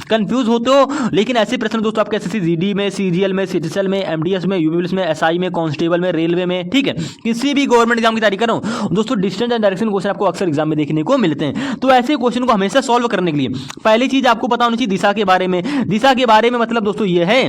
S1: कंफ्यूज होते हो। लेकिन ऐसे प्रश्न दोस्तों आपके एसएससी जीडी में, सीजीएल में, सीटीसीएल में, एमडीएस में, यूपीएससी में, एसआई में, कांस्टेबल में, रेलवे में, ठीक है, किसी भी गवर्नमेंट एग्जाम की तैयारी करो दोस्तों डिस्टेंस एंड डायरेक्शन क्वेश्चन आपको अक्सर एग्जाम में देखने को मिलते हैं। तो ऐसे क्वेश्चन को हमेशा सॉल्व करने के लिए पहली चीज आपको पता होनी चाहिए दिशा के बारे में। दिशा के बारे में मतलब दोस्तों ये है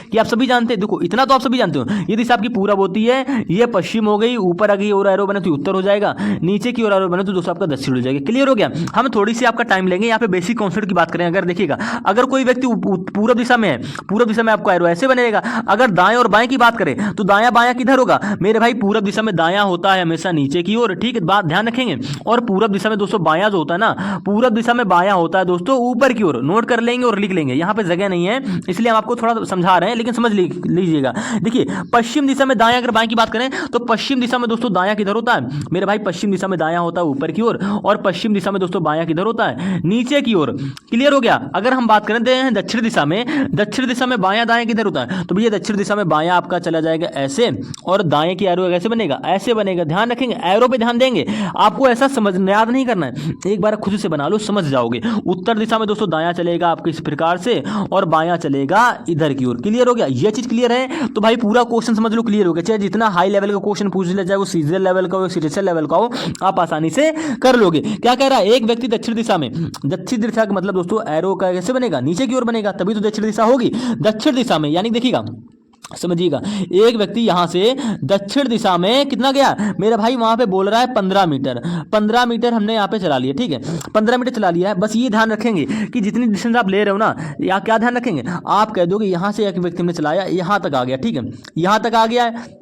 S1: कि आप सभी जानते हैं, देखो इतना तो आप सभी जानते हो, ये दिशा आपकी पूरब होती है, ये पश्चिम हो गई, ऊपर आ गई और एरो बने तो उत्तर हो जाएगा, नीचे की ओर एरो बने तो दोस्तों आपका दक्षिण हो जाएगा। क्लियर हो गया। हम थोड़ी सी आपका टाइम लेंगे यहाँ पे बेसिक कॉन्सेप्ट की बात करें। अगर देखिएगा अगर कोई व्यक्ति पूरब दिशा में है, पूरब दिशा में आपका एरो ऐसे बनेगा। अगर दाएं और बाएं की बात करें तो दायां बायां किधर होगा मेरे भाई, पूरब दिशा में दायां होता है हमेशा नीचे की ओर, ठीक है, बात ध्यान रखेंगे। और पूरब दिशा में दोस्तों बायां जो होता है ना, पूरब दिशा में बायां होता है दोस्तों ऊपर की ओर, नोट कर लेंगे और लिख लेंगे, यहाँ पे जगह नहीं है इसलिए हम आपको थोड़ा समझा रहे हैं, लेकिन समझ लीजिएगा। देखिए पश्चिम दिशा में दायां, अगर बाएं की बात करें तो पश्चिम दिशा में दोस्तों दायां किधर होता है मेरे भाई, पश्चिम दिशा में दायां होता है ऊपर की ओर, और पश्चिम दिशा में दोस्तों बायां किधर होता है नीचे की ओर। क्लियर हो गया। अगर हम बात करें दक्षिण दिशा में बायां दायां किधर होता है, तो भैया दक्षिण दिशा में बायां आपका चला जाएगा ऐसे, और दाएं की एरो कैसे बनेगा, ऐसे बनेगा। ध्यान रखेंगे, एरो पे ध्यान देंगे, आपको ऐसा समझ याद नहीं करना है, एक बार खुद से बना लो समझ जाओगे। उत्तर दिशा में दोस्तों दायां चलेगा आपके इस प्रकार से, और बायां चलेगा इधर की ओर। क्लियर हो गया। ये चीज क्लियर है तो भाई पूरा क्वेश्चन समझ लो क्लियर हो गया। चाहे जितना हाई लेवल का क्वेश्चन पूछ लिया जाए, वो सीजीएल लेवल का हो, सीटीसीएल लेवल का हो, आप आसानी से कर लोगे। क्या कह रहा है, एक व्यक्ति दक्षिण दिशा में, दक्षिण दिशा का मतलब दोस्तों एरो का कैसे बनेगा, नीचे की ओर बनेगा, तभी तो दक्षिण दिशा होगी। दक्षिण दिशा में यानी देखिएगा समझिएगा, एक व्यक्ति यहां से दक्षिण दिशा में कितना गया मेरा भाई, वहां पे बोल रहा है 15 मीटर, 15 मीटर हमने यहाँ पे चला लिया, ठीक है, 15 मीटर चला लिया है। बस ये ध्यान रखेंगे कि जितनी डिस्टेंस आप ले रहे हो ना, या क्या ध्यान रखेंगे, आप कह दोगे यहां से एक व्यक्ति ने चलाया यहां तक आ गया, ठीक है, यहां तक आ गया है,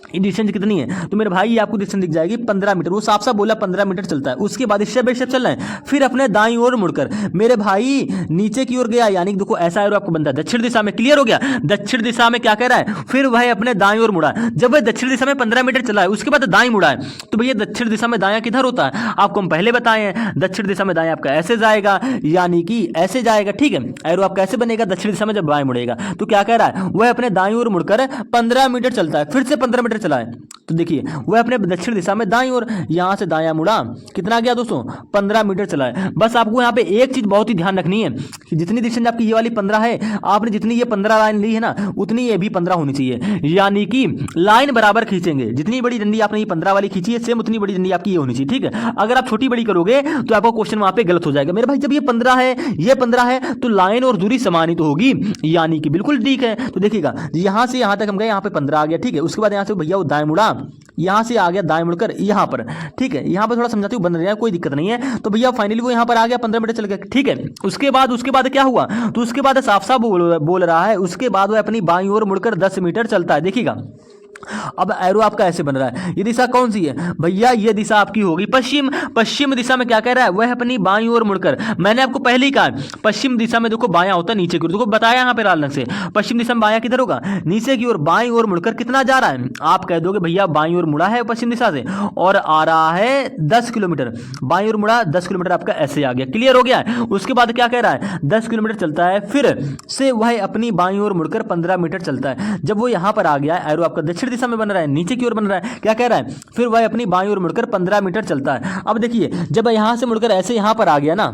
S1: ये डिस्टेंस कितनी है, तो मेरे भाई ये आपको डिस्टेंस दिख जाएगी 15 मीटर। वो साफ साफ बोला 15 मीटर चलता है। उसके बाद स्टेप बाय स्टेप चलना है, फिर अपने दाईं ओर मुड़कर मेरे भाई नीचे की ओर गया, यानी कि देखो ऐसा एरो आपको बनता है दक्षिण दिशा में। क्लियर हो गया। दक्षिण दिशा में क्या कह रहा है, फिर वह अपने दाईं ओर मुड़ा। जब वह दक्षिण दिशा में 15 मीटर चला है, उसके बाद दाईं मुड़ा है, तो भैया दक्षिण दिशा में दायां किधर होता है, आपको हम पहले बताए हैं, दक्षिण दिशा में दायां आपका ऐसे जाएगा, यानी कि ऐसे जाएगा, ठीक है। एरो आपका ऐसे बनेगा दक्षिण दिशा में जब बाएं मुड़ेगा। तो क्या कह रहा है, वह अपने दाईं ओर मुड़कर 15 मीटर चलता है, फिर से 15 मीटर चला है, तो देखिए वह अपने दक्षिण दिशा में दाईं ओर, यहां से दायां मुड़ा, कितना गया दोस्तों 15 मीटर चला है। बस आपको यहाँ पे एक चीज बहुत ही ध्यान रखनी है कि जितनी डिस्टेंस आपकी ये वाली 15 है, आपने जितनी ये 15 लाइन ली है ना, उतनी ये भी 15 होनी चाहिए, यानी कि लाइन बराबर खींचेंगे। जितनी बड़ी डंडी आपने ये 15 वाली खींची है, सेम उतनी बड़ी डंडी आपकी ये होनी चाहिए, ठीक है। अगर आप छोटी बड़ी करोगे तो आपका क्वेश्चन वहां पे गलत हो जाएगा। मेरे भाई जब ये 15 है, ये 15 है, तो लाइन और दूरी समान ही तो होगी, यानी कि बिल्कुल ठीक है। तो देखिएगा यहां से यहां तक हम गए, यहाँ पे 15 आ गया, ठीक है। उसके बाद यहाँ से भैया वो दाएं मुड़ा, यहाँ से आ गया दाएं मुड़कर यहाँ पर, ठीक है। यहाँ पर थोड़ा समझाते हुए बन रहा है, कोई दिक्कत नहीं है। तो भैया फाइनली वो यहाँ पर आ गया, 15 मीटर चल गया, ठीक है। उसके बाद क्या हुआ, तो उसके बाद साफ साफ बोल रहा है, उसके बाद वो अपनी बाईं ओर मुड़कर 10 मीटर चलता है। देखिएगा अब एरो आपका ऐसे बन रहा है, ये दिशा कौन सी है भैया, ये दिशा आपकी होगी पश्चिम। पश्चिम दिशा में क्या कह रहा है, वह अपनी बाईं ओर मुड़कर, मैंने आपको पहले ही कहा पश्चिम दिशा में देखो बायां होता है नीचे की ओर, देखो बताया यहाँ पे लाल रंग से, पश्चिम दिशा में बायां किधर होगा, नीचे की ओर। बाईं ओर मुड़कर कितना जा रहा है, आप कह दोगे भैया बाईं ओर मुड़ा है पश्चिम दिशा से और आ रहा है 10 किलोमीटर, बाईं ओर मुड़ा 10 किलोमीटर आपका ऐसे आ गया, क्लियर हो गया है। उसके बाद क्या कह रहा है, 10 किलोमीटर चलता है, फिर से वह अपनी बाईं ओर मुड़कर 15 मीटर चलता है। जब वो यहाँ पर आ गया, एरो आपका दक्षिण दिशा में बन रहा है, नीचे की ओर बन रहा है, क्या कह रहा है, फिर वह अपनी बाईं ओर मुड़कर 15 मीटर चलता है। अब देखिए जब यहां से मुड़कर ऐसे यहां पर आ गया ना,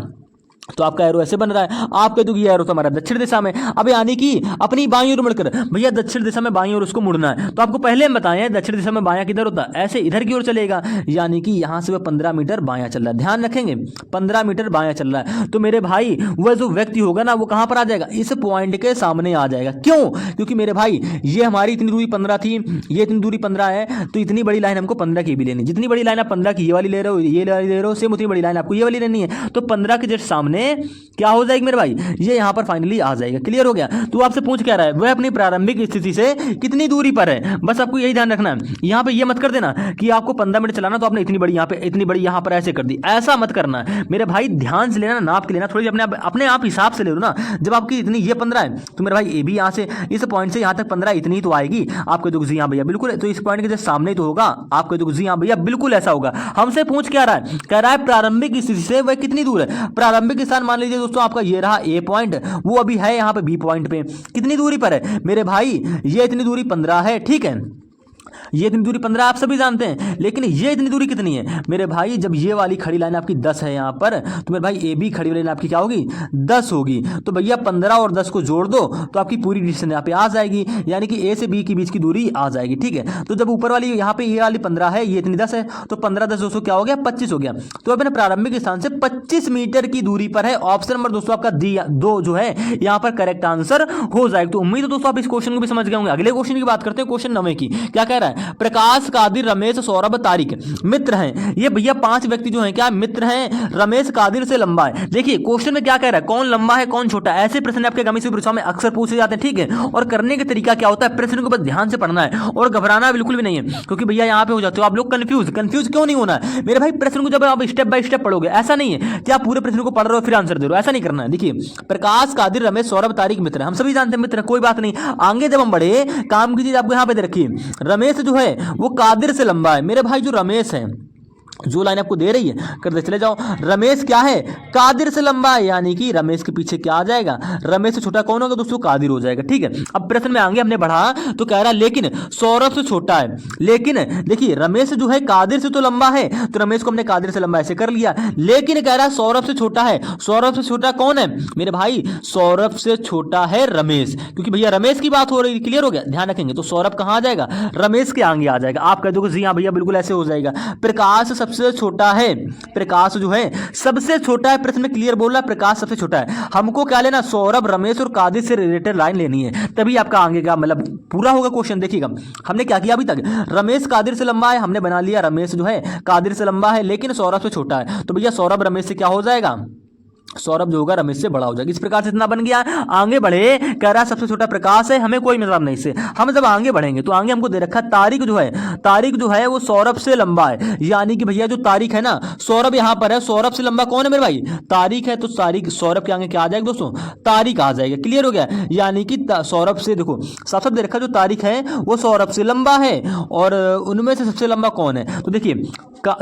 S1: तो आपका एरो ऐसे बन रहा है, आप कह दो ये एरो तो हमारा दक्षिण दिशा में, अब यानी कि अपनी बाईं ओर मुड़कर, भैया दक्षिण दिशा में बाईं ओर उसको मुड़ना है, तो आपको पहले हम बताएं दक्षिण दिशा में बायां किधर होता है, ऐसे इधर की ओर चलेगा, यानी कि यहां से वह 15 मीटर बायां चल रहा है, ध्यान रखेंगे 15 मीटर बायां चल रहा है। तो मेरे भाई वह जो व्यक्ति होगा ना, वो कहां पर आ जाएगा, इस पॉइंट के सामने आ जाएगा। क्यों, क्योंकि मेरे भाई ये हमारी इतनी दूरी 15 थी, ये इतनी दूरी 15 है, तो इतनी बड़ी लाइन हमको 15 की भी लेनी, जितनी बड़ी लाइन आप 15 की ये वाली ले रहे हो, ये वाली ले रहे हो, सेम उतनी बड़ी लाइन आपको ये वाली लेनी है, तो 15 के जस्ट सामने क्या हो जाएगी मेरे भाई, ये यहां पर फाइनली आ जाएगा, क्लियर हो गया। तो आपसे पूछ क्या रहा है, वह अपनी प्रारंभिक स्थिति से कितनी दूरी पर है, बस आपको यही ध्यान रखना है। यहां पे ये मत कर देना कि आपको 15 मिनट चलाना तो आपने इतनी बड़ी यहां पे, इतनी बड़ी यहां पर ऐसे कर दी, ऐसा मत करना है मेरे भाई, ध्यान से लेना, नाप के लेना, थोड़ी अपने आप हिसाब से ले लो ना। जब आपकी इतनी ये 15 है तो मेरे भाई ये भी यहां से इस पॉइंट से यहां तक 15 इतनी तो आएगी, आपके दुख जी हाँ भैया बिल्कुल, तो इस पॉइंट के जस्ट सामने तो होगा, आपके दुख जी हाँ भैया बिल्कुल ऐसा होगा। हमसे पूछ क्या रहा है, कह रहा है प्रारंभिक स्थिति से वह कितनी दूर है। प्रारंभिक स्थान मान लीजिए दोस्तों आपका ये रहा ए पॉइंट, वो अभी है यहाँ पे बी पॉइंट पे, कितनी दूरी पर है मेरे भाई, ये इतनी दूरी 15 है, ठीक है, ये इतनी दूरी 15 आप सभी जानते हैं, लेकिन ये इतनी दूरी कितनी है मेरे भाई, जब ये वाली खड़ी लाइन आपकी 10 है यहाँ पर, तो मेरे भाई ए बी खड़ी लाइन आपकी क्या होगी 10 होगी, तो भैया 15 और 10 को जोड़ दो तो आपकी पूरी डिस्टेंस यहाँ पे आ जाएगी, यानी कि ए से बी के बीच की दूरी आ जाएगी, ठीक है। तो जब ऊपर वाली यहाँ पे ये वाली 15 है, ये इतनी 10 है, तो 15 10 दोस्तों क्या हो गया 25 हो गया, तो अपने प्रारंभिक स्थान से 25 मीटर की दूरी पर है। ऑप्शन नंबर दोस्तों आपका दो जो है यहाँ पर करेक्ट आंसर हो जाएगा। तो उम्मीद है दोस्तों आप इस क्वेश्चन को भी समझ गए होंगे। अगले क्वेश्चन की बात करते हैं, क्वेश्चन 9 की, क्या कह रहा है, प्रकाश, कादिर, रमेश, सौरभ, तारिक मित्र हैं। ये भैया 5 व्यक्ति जो हैं क्या मित्र हैं, रमेश कादिर से लंबा है। देखिए क्वेश्चन में क्या कह रहा है, कौन लंबा है कौन छोटा है, ऐसे प्रश्न आपके आगामी परीक्षा में अक्सर पूछे जाते हैं, ठीक है। और करने का तरीका क्या होता है, प्रश्न को बस ध्यान से पढ़ना है और घबराना बिल्कुल भी नहीं है, क्योंकि भैया यहाँ पे हो जाते हो आप लोग कंफ्यूज क्यों नहीं होना है मेरे भाई, प्रश्न को जब आप स्टेप बाय स्टेप पढ़ोगे, ऐसा नहीं है कि आप पूरे प्रश्न को पढ़ रहे हो फिर आंसर दे रहे हो, ऐसा नहीं करना है। देखिए प्रकाश, कादिर, रमेश, सौरभ, तारिक मित्र, हम सभी जानते हैं मित्र, कोई बात नहीं। आगे जब हम बढ़े, काम की चीज आपको यहाँ पे दे रखी, रमेश जो है वो कादिर से लंबा है मेरे भाई, जो रमेश है जो लाइन आपको दे रही है करते चले जाओ, रमेश क्या है कादिर से लंबा है, यानी कि रमेश के पीछे क्या आ जाएगा, रमेश से छोटा कौन होगा दोस्तों, कादिर हो जाएगा, ठीक है। अब प्रश्न में आगे हमने बढ़ा तो कह रहा लेकिन सौरभ से छोटा है, लेकिन देखिए रमेश जो है कादिर से तो लंबा है, तो रमेश को हमने कादिर से लंबा ऐसे कर लिया, लेकिन कह रहा है सौरभ से छोटा है। सौरभ से छोटा कौन है मेरे भाई, सौरभ से छोटा है रमेश, क्योंकि भैया रमेश की बात हो रही, क्लियर हो गया, ध्यान रखेंगे। तो सौरभ कहां आ जाएगा, रमेश के आगे आ जाएगा। आप कह दोगे जी हाँ भैया बिल्कुल ऐसे हो जाएगा। प्रकाश सबसे छोटा है, प्रकाश जो है सबसे छोटा है, प्रश्न में क्लियर बोल रहा है प्रकाश सबसे छोटा है। हमको क्या लेना, सौरभ, रमेश और कादिर से रिलेटेड लाइन लेनी है, तभी आपका आगे का मतलब पूरा होगा क्वेश्चन। देखिएगा हमने क्या किया अभी तक, रमेश कादिर से लंबा है, हमने बना लिया रमेश जो है कादिर से लंबा है लेकिन सौरभ से छोटा है, तो भैया सौरभ रमेश से क्या हो जाएगा, सौरभ जो होगा रमेश से बड़ा हो जाएगा। इस प्रकार से इतना बन गया। आगे बढ़े, कह रहा सबसे छोटा प्रकाश है, हमें कोई मतलब नहीं इससे। हम जब आगे बढ़ेंगे तो आगे हमको दे रखा तारिक जो है वो सौरभ से लंबा है, यानी कि भैया जो तारिक है ना, सौरभ यहाँ पर है, सौरभ से लंबा कौन है मेरे भाई, तारिक है, तो तारिक सौरभ के आगे क्या आ जाएगा दोस्तों, तारिक आ जाएगा, क्लियर हो गया। यानी कि सौरभ से देखो साफ साफ दे रखा जो तारिक है वो सौरभ से लंबा है, और उनमें से सबसे लंबा कौन है, तो देखिए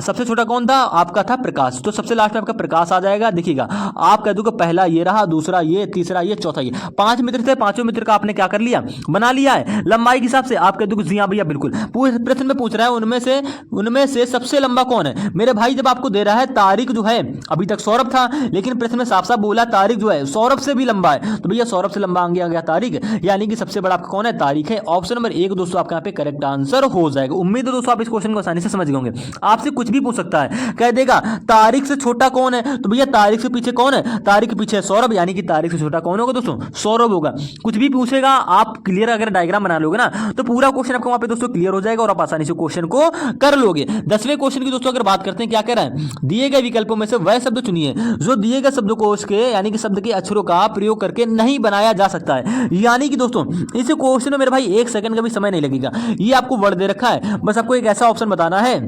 S1: सबसे छोटा कौन था, आपका था प्रकाश, तो सबसे लास्ट में आपका प्रकाश आ जाएगा। देखिएगा आप कह दो कि पहला ये रहा, दूसरा ये, तीसरा ये, चौथा ये, 5 मित्र थे, 5वें मित्र का आपने क्या कर लिया, बना लिया है लंबाई के हिसाब से। आप कह दो कि जी हाँ भैया बिल्कुल, प्रश्न में पूछ रहा है उनमें से सबसे लंबा कौन है मेरे भाई, जब आपको दे रहा है तारिक जो है, अभी तक सौरभ था लेकिन प्रश्न में साफ साफ बोला तारिक जो है सौरभ से भी लंबा है, तो भैया सौरभ से लंबा आगे आ गया तारिक, यानी कि सबसे बड़ा आपका कौन है, तारिक है। ऑप्शन नंबर 1 दोस्तों आपका यहाँ पे करेक्ट आंसर हो जाएगा। उम्मीद है दोस्तों आप इस क्वेश्चन को आसानी से समझ गए होंगे। आपसे कुछ भी पूछ सकता है, कह देगा तारिक से छोटा कौन है, तो भैया तारिक से पीछे कौन कौन है, तारीख के पीछे सौरभ, यानी कि तारीख से छोटा कौन होगा दोस्तों, सौरभ होगा। कुछ भी पूछेगा आप क्लियर अगर डायग्राम बना लोगे ना तो पूरा क्वेश्चन आपको वहां पे दोस्तों क्लियर हो जाएगा और आप आसानी से क्वेश्चन को कर लोगे। 10वें क्वेश्चन की दोस्तों अगर बात करते हैं, क्या कह रहा है, दिए गए विकल्पों में से वह शब्द चुनिए जो दिए गए शब्दकोश के यानी कि शब्द के अक्षरों का प्रयोग करके नहीं बनाया जा सकता है। यानी कि दोस्तों इस क्वेश्चन में मेरे भाई 1 सेकंड का भी समय नहीं लगेगा। ये आपको वर्ड दे रखा है, बस आपको एक ऐसा ऑप्शन बताना है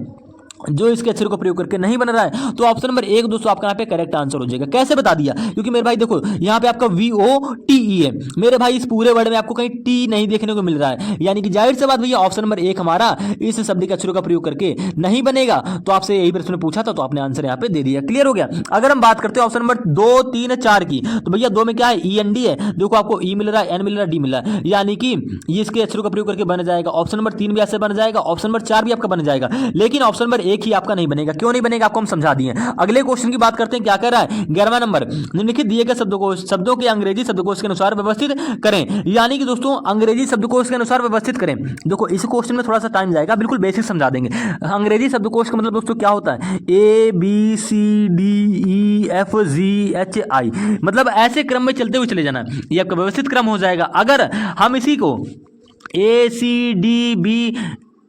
S1: जो इसके अक्षरों को प्रयोग करके नहीं बन रहा है। तो ऑप्शन नंबर 1 दोस्तों आपका यहाँ पे करेक्ट आंसर हो जाएगा। कैसे बता दिया, क्योंकि मेरे भाई देखो यहाँ पे आपका VOTE है, मेरे भाई इस पूरे वर्ड में आपको कहीं टी नहीं देखने को मिल रहा है, यानी कि जाहिर सी बात भैया ऑप्शन नंबर 1 हमारा इस शब्द के अक्षरों का प्रयोग करके नहीं बनेगा। तो आपसे यही प्रश्न पूछा था तो आपने आंसर यहाँ पे दे दिया, क्लियर हो गया। अगर हम बात करते हैं ऑप्शन नंबर 2, 3, 4 की, तो भैया 2 में क्या है, END है, देखो आपको E मिल रहा है, N मिल रहा है, D मिल रहा है, यानी कि ये इसके अक्षरों का प्रयोग करके बन जाएगा। ऑप्शन नंबर 3 भी ऐसे बन जाएगा, ऑप्शन नंबर 4 भी आपका बन जाएगा, लेकिन ऑप्शन नंबर 1 ही आपका नहीं बनेगा। क्यों नहीं बनेगा आपको हम समझा दिए। अगले क्वेश्चन की बात करते हैं, क्या कह रहा है, 11वां नंबर, निम्नलिखित दिए गए शब्दों के अंग्रेजी शब्दकोश के अनुसार व्यवस्थित करें, यानी कि दोस्तों अंग्रेजी शब्दकोश के अनुसार व्यवस्थित करें। देखो इस क्वेश्चन में थोड़ा सा टाइम जाएगा, बिल्कुल बेसिक समझा देंगे। अंग्रेजी शब्दकोश का मतलब दोस्तों क्या होता है, ABCDEFGHI, मतलब ऐसे क्रम में चलते हुए चले जाना, ये आपका व्यवस्थित क्रम हो जाएगा। अगर हम इसी को ACDB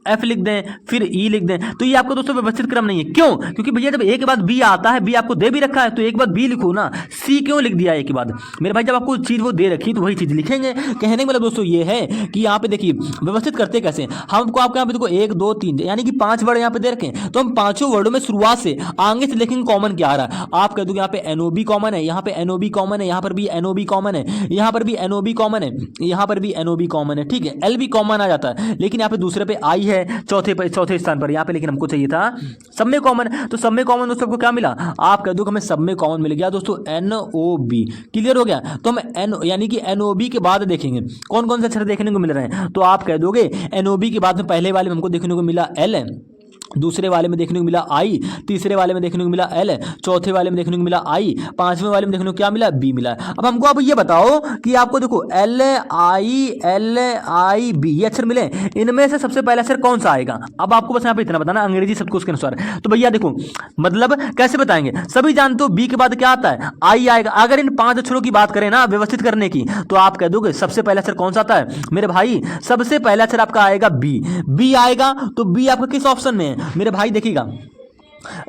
S1: F लिख दें फिर E लिख दें तो ये आपका दोस्तों व्यवस्थित क्रम नहीं है। क्यों, क्योंकि भैया जब A के बाद B आता है, B आपको दे भी रखा है तो एक बार B लिखो ना, C क्यों लिख दिया A के बाद। मेरे भाई जब आपको चीज़ वो दे रखी तो वही चीज़ लिखेंगे। कहने का मतलब दोस्तों ये है कि यहाँ पे देखिए व्यवस्थित करते कैसे, हमको आपको यहाँ पे देखो 1 2 3 यानी कि 5 वर्ड यहाँ पे दे रखे हैं, तो हम पांचों वर्डों में शुरुआत से आगे से देखेंगे कॉमन क्या आ रहा है। आप कह दो यहाँ पे NOB कॉमन है, यहाँ पे NOB कॉमन है, यहाँ पर भी NOB कॉमन है, यहाँ पर भी NOB कॉमन है, यहाँ पर भी NOB कॉमन है, ठीक है, L भी कॉमन आ जाता है, लेकिन यहाँ पे दूसरे पे I है चौथे स्थान पर यहाँ पे, लेकिन हमको चाहिए था सब में कॉमन। तो सब में कॉमन दोस्तों को क्या मिला, आप कह दो हमें सब में कॉमन मिल गया दोस्तों NOB, क्लियर हो गया। तो हम यानी कि NOB के बाद देखेंगे कौन कौन से अक्षर देखने को मिल रहे हैं, तो आप कह दोगे NOB के बाद में पहले वाले में हमको देखने को मिला L, दूसरे वाले में देखने को मिला I, तीसरे वाले में देखने को मिला L, चौथे वाले में देखने को मिला I, पांचवें वाले में देखने को क्या मिला, B मिला। अब हमको अब ये बताओ कि आपको देखो LIB ये अक्षर मिले, इनमें से सबसे पहला अक्षर कौन सा आएगा। अब आपको बस यहाँ पे इतना बताना अंग्रेजी शब्दकोश के अनुसार। तो भैया देखो मतलब कैसे बताएंगे, सभी जानते हो B के बाद क्या आता है, I आएगा। अगर इन 5 अक्षरों की बात करें ना व्यवस्थित करने की, तो आप कह दोगे सबसे पहला अक्षर कौन सा आता है, मेरे भाई सबसे पहला अक्षर आपका आएगा B आएगा। तो B आपका किस ऑप्शन में है मेरे भाई, देखिएगा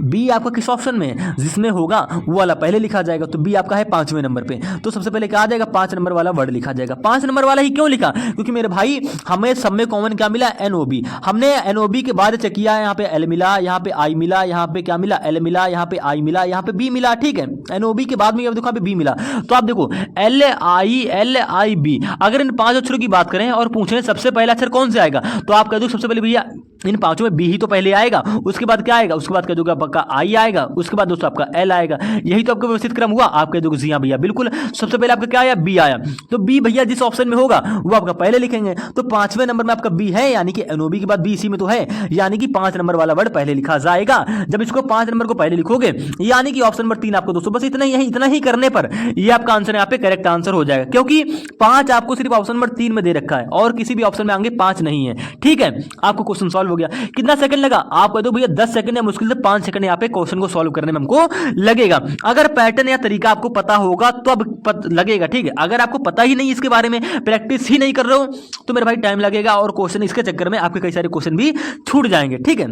S1: बी आपका किस ऑप्शन में है, जिसमें होगा वो वाला पहले लिखा जाएगा। तो बी आपका है 5वें नंबर पे, तो सबसे पहले क्या आ जाएगा, 5 नंबर वाला वर्ड लिखा जाएगा। 5 नंबर वाला ही क्यों लिखा, क्योंकि मेरे भाई हमें सब में कॉमन क्या मिला, NOB। हमने NOB के बाद चेक किया, यहाँ पे L मिला, यहाँ पे I मिला, यहाँ पे क्या मिला, L मिला, यहाँ पे I मिला, यहाँ पे B मिला, ठीक है। NOB के बाद में देखो यहाँ पे B मिला। तो आप देखो LIB, अगर इन 5 अक्षरों की बात करें और पूछें सबसे पहला अक्षर कौन से आएगा, तो आप कह दो सबसे पहले भैया इन 5 में B ही तो पहले आएगा, उसके बाद क्या आएगा, उसके बाद कह दोगे आपका I आएगा, उसके बाद दोस्तों आपका L आएगा। यही तो आपका व्यवस्थित क्रम हुआ। आप कह दोगे जी हाँ भैया बिल्कुल, सबसे पहले आपका क्या आया, B आया। तो B भैया जिस ऑप्शन में होगा वो आपका पहले लिखेंगे। तो 5वें नंबर में आपका B है, यानी कि NOB के बाद B इसी में तो है, यानी कि 5 नंबर वाला वर्ड पहले लिखा जाएगा। जब इसको 5 नंबर को पहले लिखोगे, यानी कि ऑप्शन नंबर 3 आपको दोस्तों बस इतना ही करने पर ये आपका आंसर यहाँ पे करेक्ट आंसर हो जाएगा, क्योंकि 5 आपको सिर्फ ऑप्शन नंबर 3 में दे रखा है और किसी भी ऑप्शन में आगे 5 नहीं है, ठीक है। आपको क्वेश्चन सॉल्व हो गया। कितना सेकंड लगा, आप कह दो भैया 10 सेकंड या मुश्किल से 5 सेकंड यहाँ पे क्वेश्चन को सॉल्व करने में हमको लगेगा। अगर पैटर्न या तरीका आपको पता होगा तो अब लगेगा, ठीक है। अगर आपको पता ही नहीं इसके बारे में, प्रैक्टिस ही नहीं कर रहे हो, तो मेरे भाई टाइम लगेगा और क्वेश्चन इसके चक्कर में आपके कई सारे क्वेश्चन भी छूट जाएंगे, ठीक है।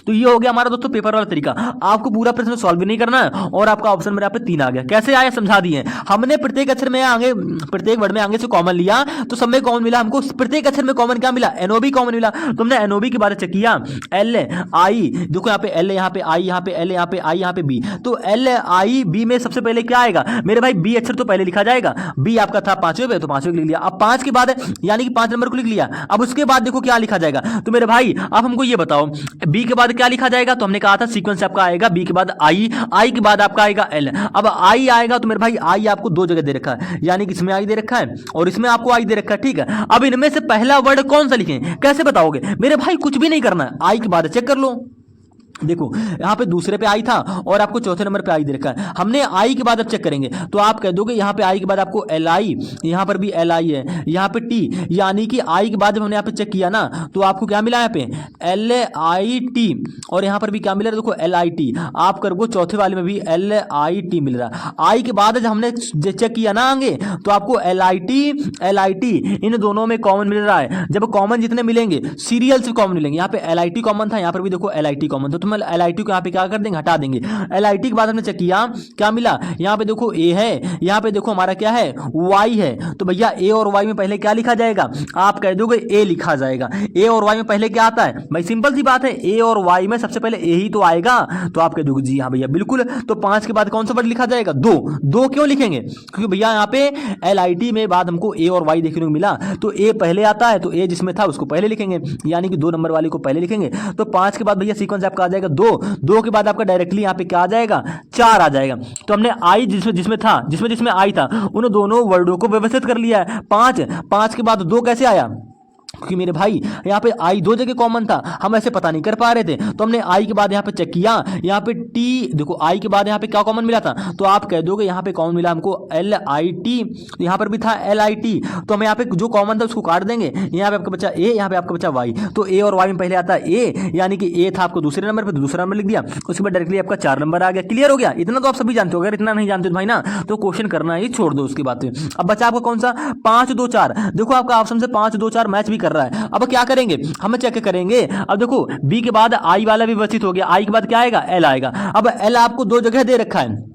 S1: तो ये हो गया हमारा दोस्तों पेपर वाला तरीका। आपको पूरा प्रश्न सॉल्व भी नहीं करना है और आपका ऑप्शन में यहाँ पे 3 आ गया। कैसे आया समझा दिए। हमने प्रत्येक अक्षर में आगे, प्रत्येक वर्ड में आगे से कॉमन लिया, तो सब में कॉमन मिला। हमको प्रत्येक अक्षर में कॉमन क्या मिला, NOB कॉमन मिला। तो हमने NOB के बारे में चेक किया, L I, देखो यहाँ पे L, यहाँ पे I, यहाँ पे L, यहाँ पे I, यहाँ पे B। तो L I B में सबसे पहले क्या आएगा मेरे भाई, B अक्षर तो पहले लिखा जाएगा। B आपका था 5वें पे, तो 5वें लिख लिया। अब 5 के बाद यानी कि 5 नंबर को लिख लिया। अब उसके बाद देखो क्या लिखा जाएगा। तो मेरे भाई आप हमको ये बताओ B के बाद क्या लिखा जाएगा। तो हमने कहा था सीक्वेंस आपका आएगा B के बाद I के बाद आपका आएगा L। अब I आएगा तो मेरे भाई I आपको 2 जगह दे रखा है, यानी कि इसमें I दे रखा है और इसमें आपको I दे रखा है, ठीक है। अब इनमें से पहला वर्ड कौन सा लिखें, कैसे बताओगे मेरे भाई, कुछ भी नहीं करना है, I के बाद चेक कर लो। देखो यहाँ पे दूसरे पे आई था और आपको चौथे नंबर पे आई दे रखा है। हमने आई के बाद अब चेक करेंगे तो आप कह दोगे यहाँ पे आई के बाद आपको एल आई, यहाँ पर भी एल आई है, यहाँ पे टी, यानी कि आई के बाद जब हमने यहाँ पे चेक किया ना तो आपको क्या मिला यहाँ पे एल आई टी, और यहाँ पर भी क्या मिल रहा है देखो एल आई टी। आप करो चौथे वाले में भी एल आई टी मिल रहा है। आई के बाद जब हमने चेक किया ना आगे तो आपको एल आई टी इन दोनों में कॉमन मिल रहा है। जब कॉमन जितने मिलेंगे सीरियल से कॉमन मिलेंगे, यहाँ पे एल आई टी कॉमन था, यहाँ पर भी देखो एल आई टी कॉमन था, तो हम एल आई टी को यहाँ पे क्या कर देंगे, हटा देंगे। एल आई टी के बाद हमने चेक किया क्या मिला, यहाँ पे देखो ए है, यहाँ पे देखो हमारा क्या है वाई है, तो भैया ए और वाई में पहले क्या लिखा जाएगा, आप कह दोगे ए लिखा जाएगा। ए और वाई में पहले क्या आता है भाई, सिंपल सी बात है, ए और वाई में सबसे पहले ए ही तो आएगा, तो आप कह दोगे जी हाँ भैया बिल्कुल। तो 5 के बाद कौन सा वर्ड लिखा जाएगा, दो क्यों लिखेंगे, क्योंकि भैया यहाँ पे एल आई टी में बाद हमको ए और वाई देखने को मिला, तो ए पहले आता है, तो ए जिसमें था उसको पहले लिखेंगे, यानी कि 2 नंबर वाले को पहले लिखेंगे। तो 5 के बाद भैया सीक्वेंस आपका आ जाएगा 2 के बाद आपका डायरेक्टली यहाँ पे क्या आ जाएगा 4 आ जाएगा। तो हमने आई जिसमें आई था उन दोनों वर्डों को व्यवस्थित कर लिया है। 5 के बाद 2 कैसे आया, क्योंकि मेरे भाई यहाँ पे आई 2 जगह कॉमन था, हम ऐसे पता नहीं कर पा रहे थे, तो हमने आई के बाद यहाँ पे चेक किया, यहाँ पे टी देखो आई के बाद यहाँ पे क्या कॉमन मिला था, तो आप कह दोगे यहाँ पे कॉमन मिला हमको एल आई टी, यहाँ पर भी था एल आई टी, तो हम यहाँ पे जो कॉमन था उसको काट देंगे, यहाँ पे आपका बच्चा ए, यहाँ पे आपका बच्चा वाई, तो ए और वाई में पहले आता है ए, यानी कि ए था आपको दूसरे नंबर पर, दूसरा नंबर लिख दिया, उसके बाद डायरेक्टली आपका 4 नंबर आ गया। क्लियर हो गया, इतना तो आप सभी जानते हो, अगर इतना नहीं जानते हो भाई ना तो क्वेश्चन करना ही छोड़ दो उसकी बात। अब बच्चा आपका कौन सा 5 2 4, देखो आपका ऑप्शन से 5 2 4 मैच भी कर रहा है। अब क्या करेंगे, हम चेक करेंगे, अब देखो बी के बाद आई वाला भी व्यवस्थित हो गया, आई के बाद क्या आएगा एल आएगा। अब एल आपको 2 जगह दे रखा है,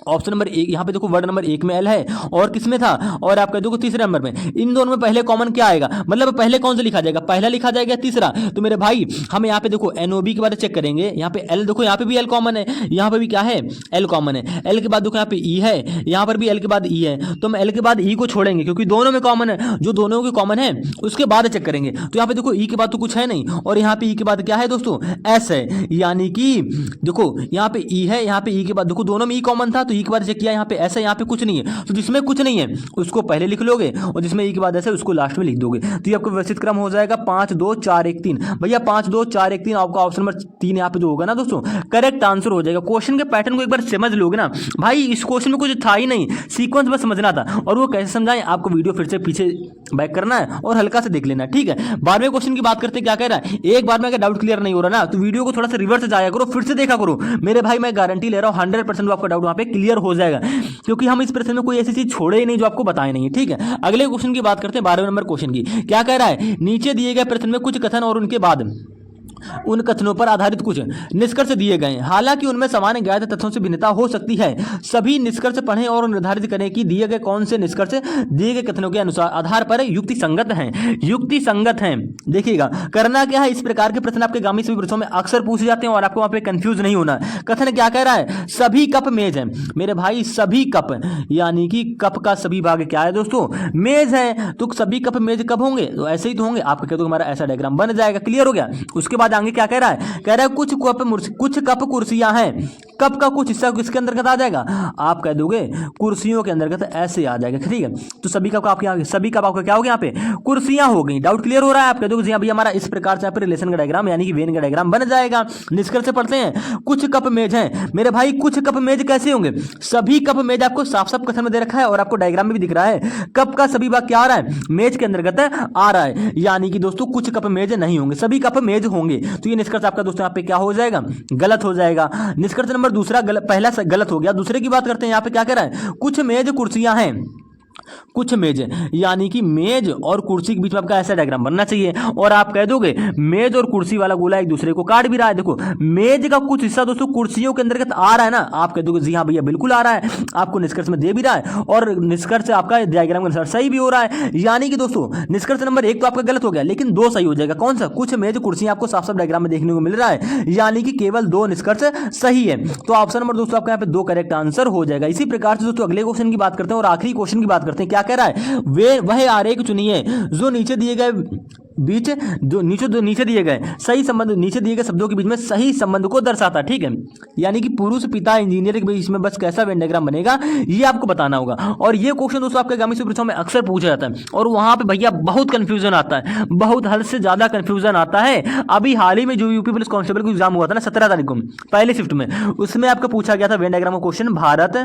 S1: ऑप्शन नंबर 1 यहाँ पे देखो वर्ड नंबर 1 में एल है और किसमें था, और आप कह दो तीसरे नंबर में, इन दोनों में पहले कॉमन क्या आएगा, मतलब पहले कौन सा लिखा जाएगा, पहला लिखा जाएगा तीसरा। तो मेरे भाई हम यहाँ पे देखो एनओबी के बाद चेक करेंगे, यहाँ पे एल देखो, यहाँ पे भी एल कॉमन है, यहाँ पे भी क्या है एल कॉमन है, एल के बाद देखो यहाँ पे ई है, यहाँ पर भी एल के बाद ई है, तो हम एल के बाद ई को छोड़ेंगे क्योंकि दोनों में कॉमन है, जो दोनों के कॉमन है उसके बाद चेक करेंगे। तो यहाँ पे देखो ई के बाद तो कुछ है नहीं, और यहाँ पे ई के बाद क्या है दोस्तों एस है, यानी कि देखो यहाँ पे ई है, यहाँ पे ई के बाद देखो दोनों में ई कॉमन था, तो ई के बाद चेक किया यहाँ पे ऐसा, यहाँ पे कुछ नहीं है, तो जिसमें कुछ नहीं है उसको पहले लिख लोगे और जिसमें ई के बाद ऐसा उसको लास्ट में लिख दोगे, तो ये आपको व्यवस्थित क्रम हो जाएगा 5 2 4 1 3। भैया 5 2 4 1 3 आपका ऑप्शन नंबर 3 यहाँ पे जो होगा ना दोस्तों करेक्ट आंसर हो जाएगा। क्वेश्चन के पैटर्न को एक बार समझ लोगे ना भाई, इस क्वेश्चन में कुछ था ही नहीं, सीक्वेंस बस समझना था, और वो कैसे समझाएं आपको वीडियो फिर से पीछे बैक करना है और हल्का से देख लेना, ठीक है। 12वें क्वेश्चन की बात करते क्या कह रहा है, एक बार में अगर डाउट क्लियर नहीं हो रहा ना तो वीडियो को थोड़ा सा रिवर्स जाया करो, फिर से देखा करो मेरे भाई, मैं गारंटी ले रहा हूँ 100% आपका डाउट वहाँ पे क्लियर हो जाएगा, क्योंकि हम इस प्रश्न में कोई ऐसी चीज छोड़े ही नहीं जो आपको बताए नहीं है, ठीक है। अगले क्वेश्चन की बात करते हैं 12वें नंबर क्वेश्चन की। क्या कह रहा है, नीचे दिए गए प्रश्न में कुछ कथन और उनके बाद उन कथनों पर आधारित कुछ निष्कर्ष दिए गए, हालांकि उनमें सामान्य ज्ञात तथ्यों से भिन्नता हो सकती है, सभी निष्कर्ष पढ़ें और निर्धारित करें कि दिए गए कौन से निष्कर्ष दिए गए कथनों के अनुसार आधार पर युक्ति संगत हैं। देखिएगा करना क्या है, इस प्रकार के प्रश्न आपके गामी सभी परीक्षाओं में अक्सर पूछे जाते हैं और आपको वहां पे कंफ्यूज नहीं होना। कथन क्या कह रहा है, सभी कप मेज है मेरे भाई, सभी कप यानी कि कप का सभी भाग क्या है दोस्तों मेज है, तो सभी कप मेज कब होंगे, तो ऐसे ही तो होंगे, आप कहते हो हमारा ऐसा डायग्राम बन जाएगा। क्लियर हो गया। उसके बाद आगे क्या कह रहा है, कह रहा है कुछ कप कुर्सियां हैं, कप का कुछ हिस्सा किसके अंतर्गत आ जाएगा, आप कह दोगे कुर्सियों के अंतर्गत ऐसे आ जाएगा, ठीक है। तो सभी कप आपके सभी कप आपका क्या हो गया, यहाँ पे कुर्सियां हो गई। डाउट क्लियर हो रहा है, आप कह दोगे भैया हमारा इस प्रकार से यहाँ पे रिलेशन का डायग्राम यानी कि वेन का डायग्राम बन जाएगा। निष्कर्ष पढ़ते हैं, कुछ कप मेज हैं मेरे भाई, कुछ कप मेज कैसे होंगे, सभी कप मेज आपको साफ साफ कथन में दे रखा है और आपको डायग्राम में भी दिख रहा है, कप का सभी भाग क्या आ रहा है मेज के अंतर्गत आ रहा है, यानी कि दोस्तों कुछ कप मेज नहीं होंगे, सभी कप मेज होंगे। तो ये निष्कर्ष आपका दोस्तों यहाँ पे क्या हो जाएगा, गलत हो जाएगा। निष्कर्ष नंबर दूसरा पहला गलत हो गया। दूसरे की बात करते हैं, यहाँ पे क्या कह रहा है, कुछ मेज कुर्सियां हैं, कुछ मेज यानी कि मेज और कुर्सी के बीच में आपका ऐसा डायग्राम बनना चाहिए, और आप कह दोगे मेज और कुर्सी वाला गोला एक दूसरे को काट भी रहा है। देखो मेज का कुछ हिस्सा दोस्तों कुर्सियों के अंतर्गत आ रहा है ना, आप कह दोगे जी हाँ भैया बिल्कुल आ रहा है, आपको निष्कर्ष में दे भी रहा है और निष्कर्ष आपका डायग्राम के अनुसार सही भी हो रहा है। यानी कि दोस्तों निष्कर्ष नंबर 1 तो आपका गलत हो गया, लेकिन 2 सही हो जाएगा। कौन सा, कुछ मेज कुर्सियां आपको साफ साफ डायग्राम में देखने को मिल रहा है, यानी कि केवल 2 निष्कर्ष सही है। तो ऑप्शन नंबर दोस्तों आपका यहाँ पे 2 करेक्ट आंसर हो जाएगा। इसी प्रकार से दोस्तों अगले क्वेश्चन की बात करते हैं और आखिरी क्वेश्चन की बात करते हैं। क्या कह रहा है, वह आरेख चुनिए जो नीचे दिए गए बीच जो नीचे दिए गए सही संबंध, नीचे दिए गए शब्दों के बीच में सही संबंध को दर्शाता है। ठीक है, यानी कि पुरुष पिता इंजीनियर के बीच में बस कैसा वेन डायग्राम बनेगा ये आपको बताना होगा। और ये क्वेश्चन दोस्तों आपके आगामी परीक्षाओं में अक्सर पूछा जाता है और वहां पे भैया बहुत कंफ्यूजन आता है, बहुत हद से ज्यादा कंफ्यूजन आता है। अभी हाल ही में जो यूपी पुलिस कांस्टेबल का एग्जाम हुआ था ना 17 तारीख को पहले शिफ्ट में, उसमें आपका पूछा गया था वेन डायग्राम का क्वेश्चन, भारत,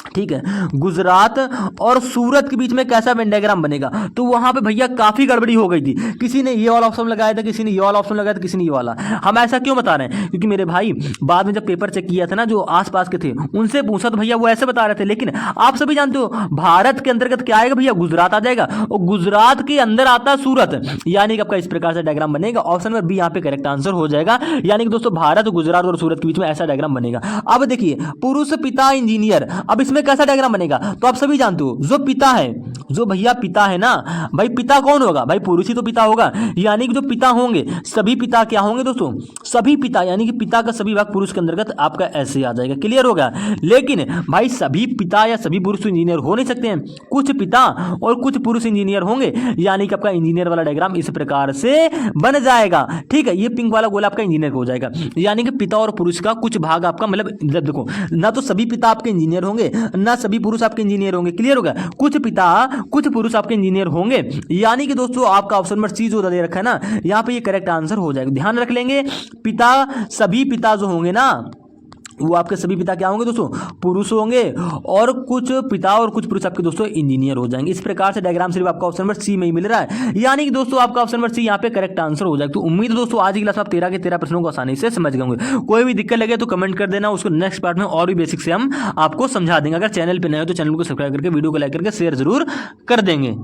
S1: ठीक है, गुजरात और सूरत के बीच में कैसा वेन डायग्राम बनेगा। तो वहां पे भैया काफी गड़बड़ी हो गई थी, किसी ने ये वाला ऑप्शन लगाया था, किसी ने ये वाला ऑप्शन लगाया था, किसी ने ये वाला। हम ऐसा क्यों बता रहे हैं, क्योंकि मेरे भाई बाद में जब पेपर चेक किया था ना जो आसपास के थे उनसे पूछा तो भैया वो ऐसे बता रहे थे, लेकिन आप सभी जानते हो भारत के अंतर्गत क्या आएगा भैया, गुजरात आ जाएगा और गुजरात के अंदर आता है सूरत, यानी कि आपका इस प्रकार से डायग्राम बनेगा। ऑप्शन नंबर बी यहाँ पे करेक्ट आंसर हो जाएगा, यानी कि दोस्तों भारत, गुजरात और सूरत के बीच में ऐसा डायग्राम बनेगा। अब देखिए पुरुष पिता इंजीनियर, अब इसमें कैसा डायग्राम बनेगा, तो आप सभी जानते हो जो पिता है, जो भैया पिता है ना भाई, पिता कौन होगा भाई, पुरुष ही तो पिता होगा, यानी कि जो पिता होंगे सभी पिता क्या होंगे दोस्तों, सभी पिता, यानी कि पिता का सभी भाग पुरुष के अंतर्गत आपका ऐसे आ जाएगा। क्लियर होगा। लेकिन भाई सभी पिता या सभी पुरुष इंजीनियर हो नहीं सकते हैं, कुछ पिता और कुछ पुरुष इंजीनियर होंगे, यानी कि आपका इंजीनियर वाला डायग्राम इस प्रकार से बन जाएगा। ठीक है, ये पिंक वाला गोला आपका इंजीनियर हो जाएगा, यानी कि पिता और पुरुष का कुछ भाग आपका, मतलब देखो ना तो सभी पिता आपके इंजीनियर होंगे ना सभी पुरुष आपके इंजीनियर होंगे। क्लियर होगा, कुछ पिता कुछ पुरुष आपके इंजीनियर होंगे, यानी कि दोस्तों आपका ऑप्शन नंबर सी जो दे रखा है ना यहाँ पे ये करेक्ट आंसर हो जाएगा। ध्यान रख लेंगे, पिता, सभी पिता जो होंगे ना वो आपके सभी पिता क्या होंगे दोस्तों, पुरुष होंगे, और कुछ पिता और कुछ पुरुष आपके दोस्तों इंजीनियर हो जाएंगे। इस प्रकार से डायग्राम सिर्फ आपका ऑप्शन नंबर सी में ही मिल रहा है, यानी कि दोस्तों आपका ऑप्शन नंबर सी यहाँ पे करेक्ट आंसर हो जाएगा। तो उम्मीद है दोस्तों आज की क्लास में आप 13 के 13 प्रश्नों को आसानी से समझ गए होंगे। कोई भी दिक्कत लगे तो कमेंट कर देना, उसको नेक्स्ट पार्ट में और भी बेसिक से हम आपको समझा देंगे। अगर चैनल पर नए हो तो चैनल को सब्सक्राइब करके वीडियो को लाइक करके शेयर जरूर कर देंगे।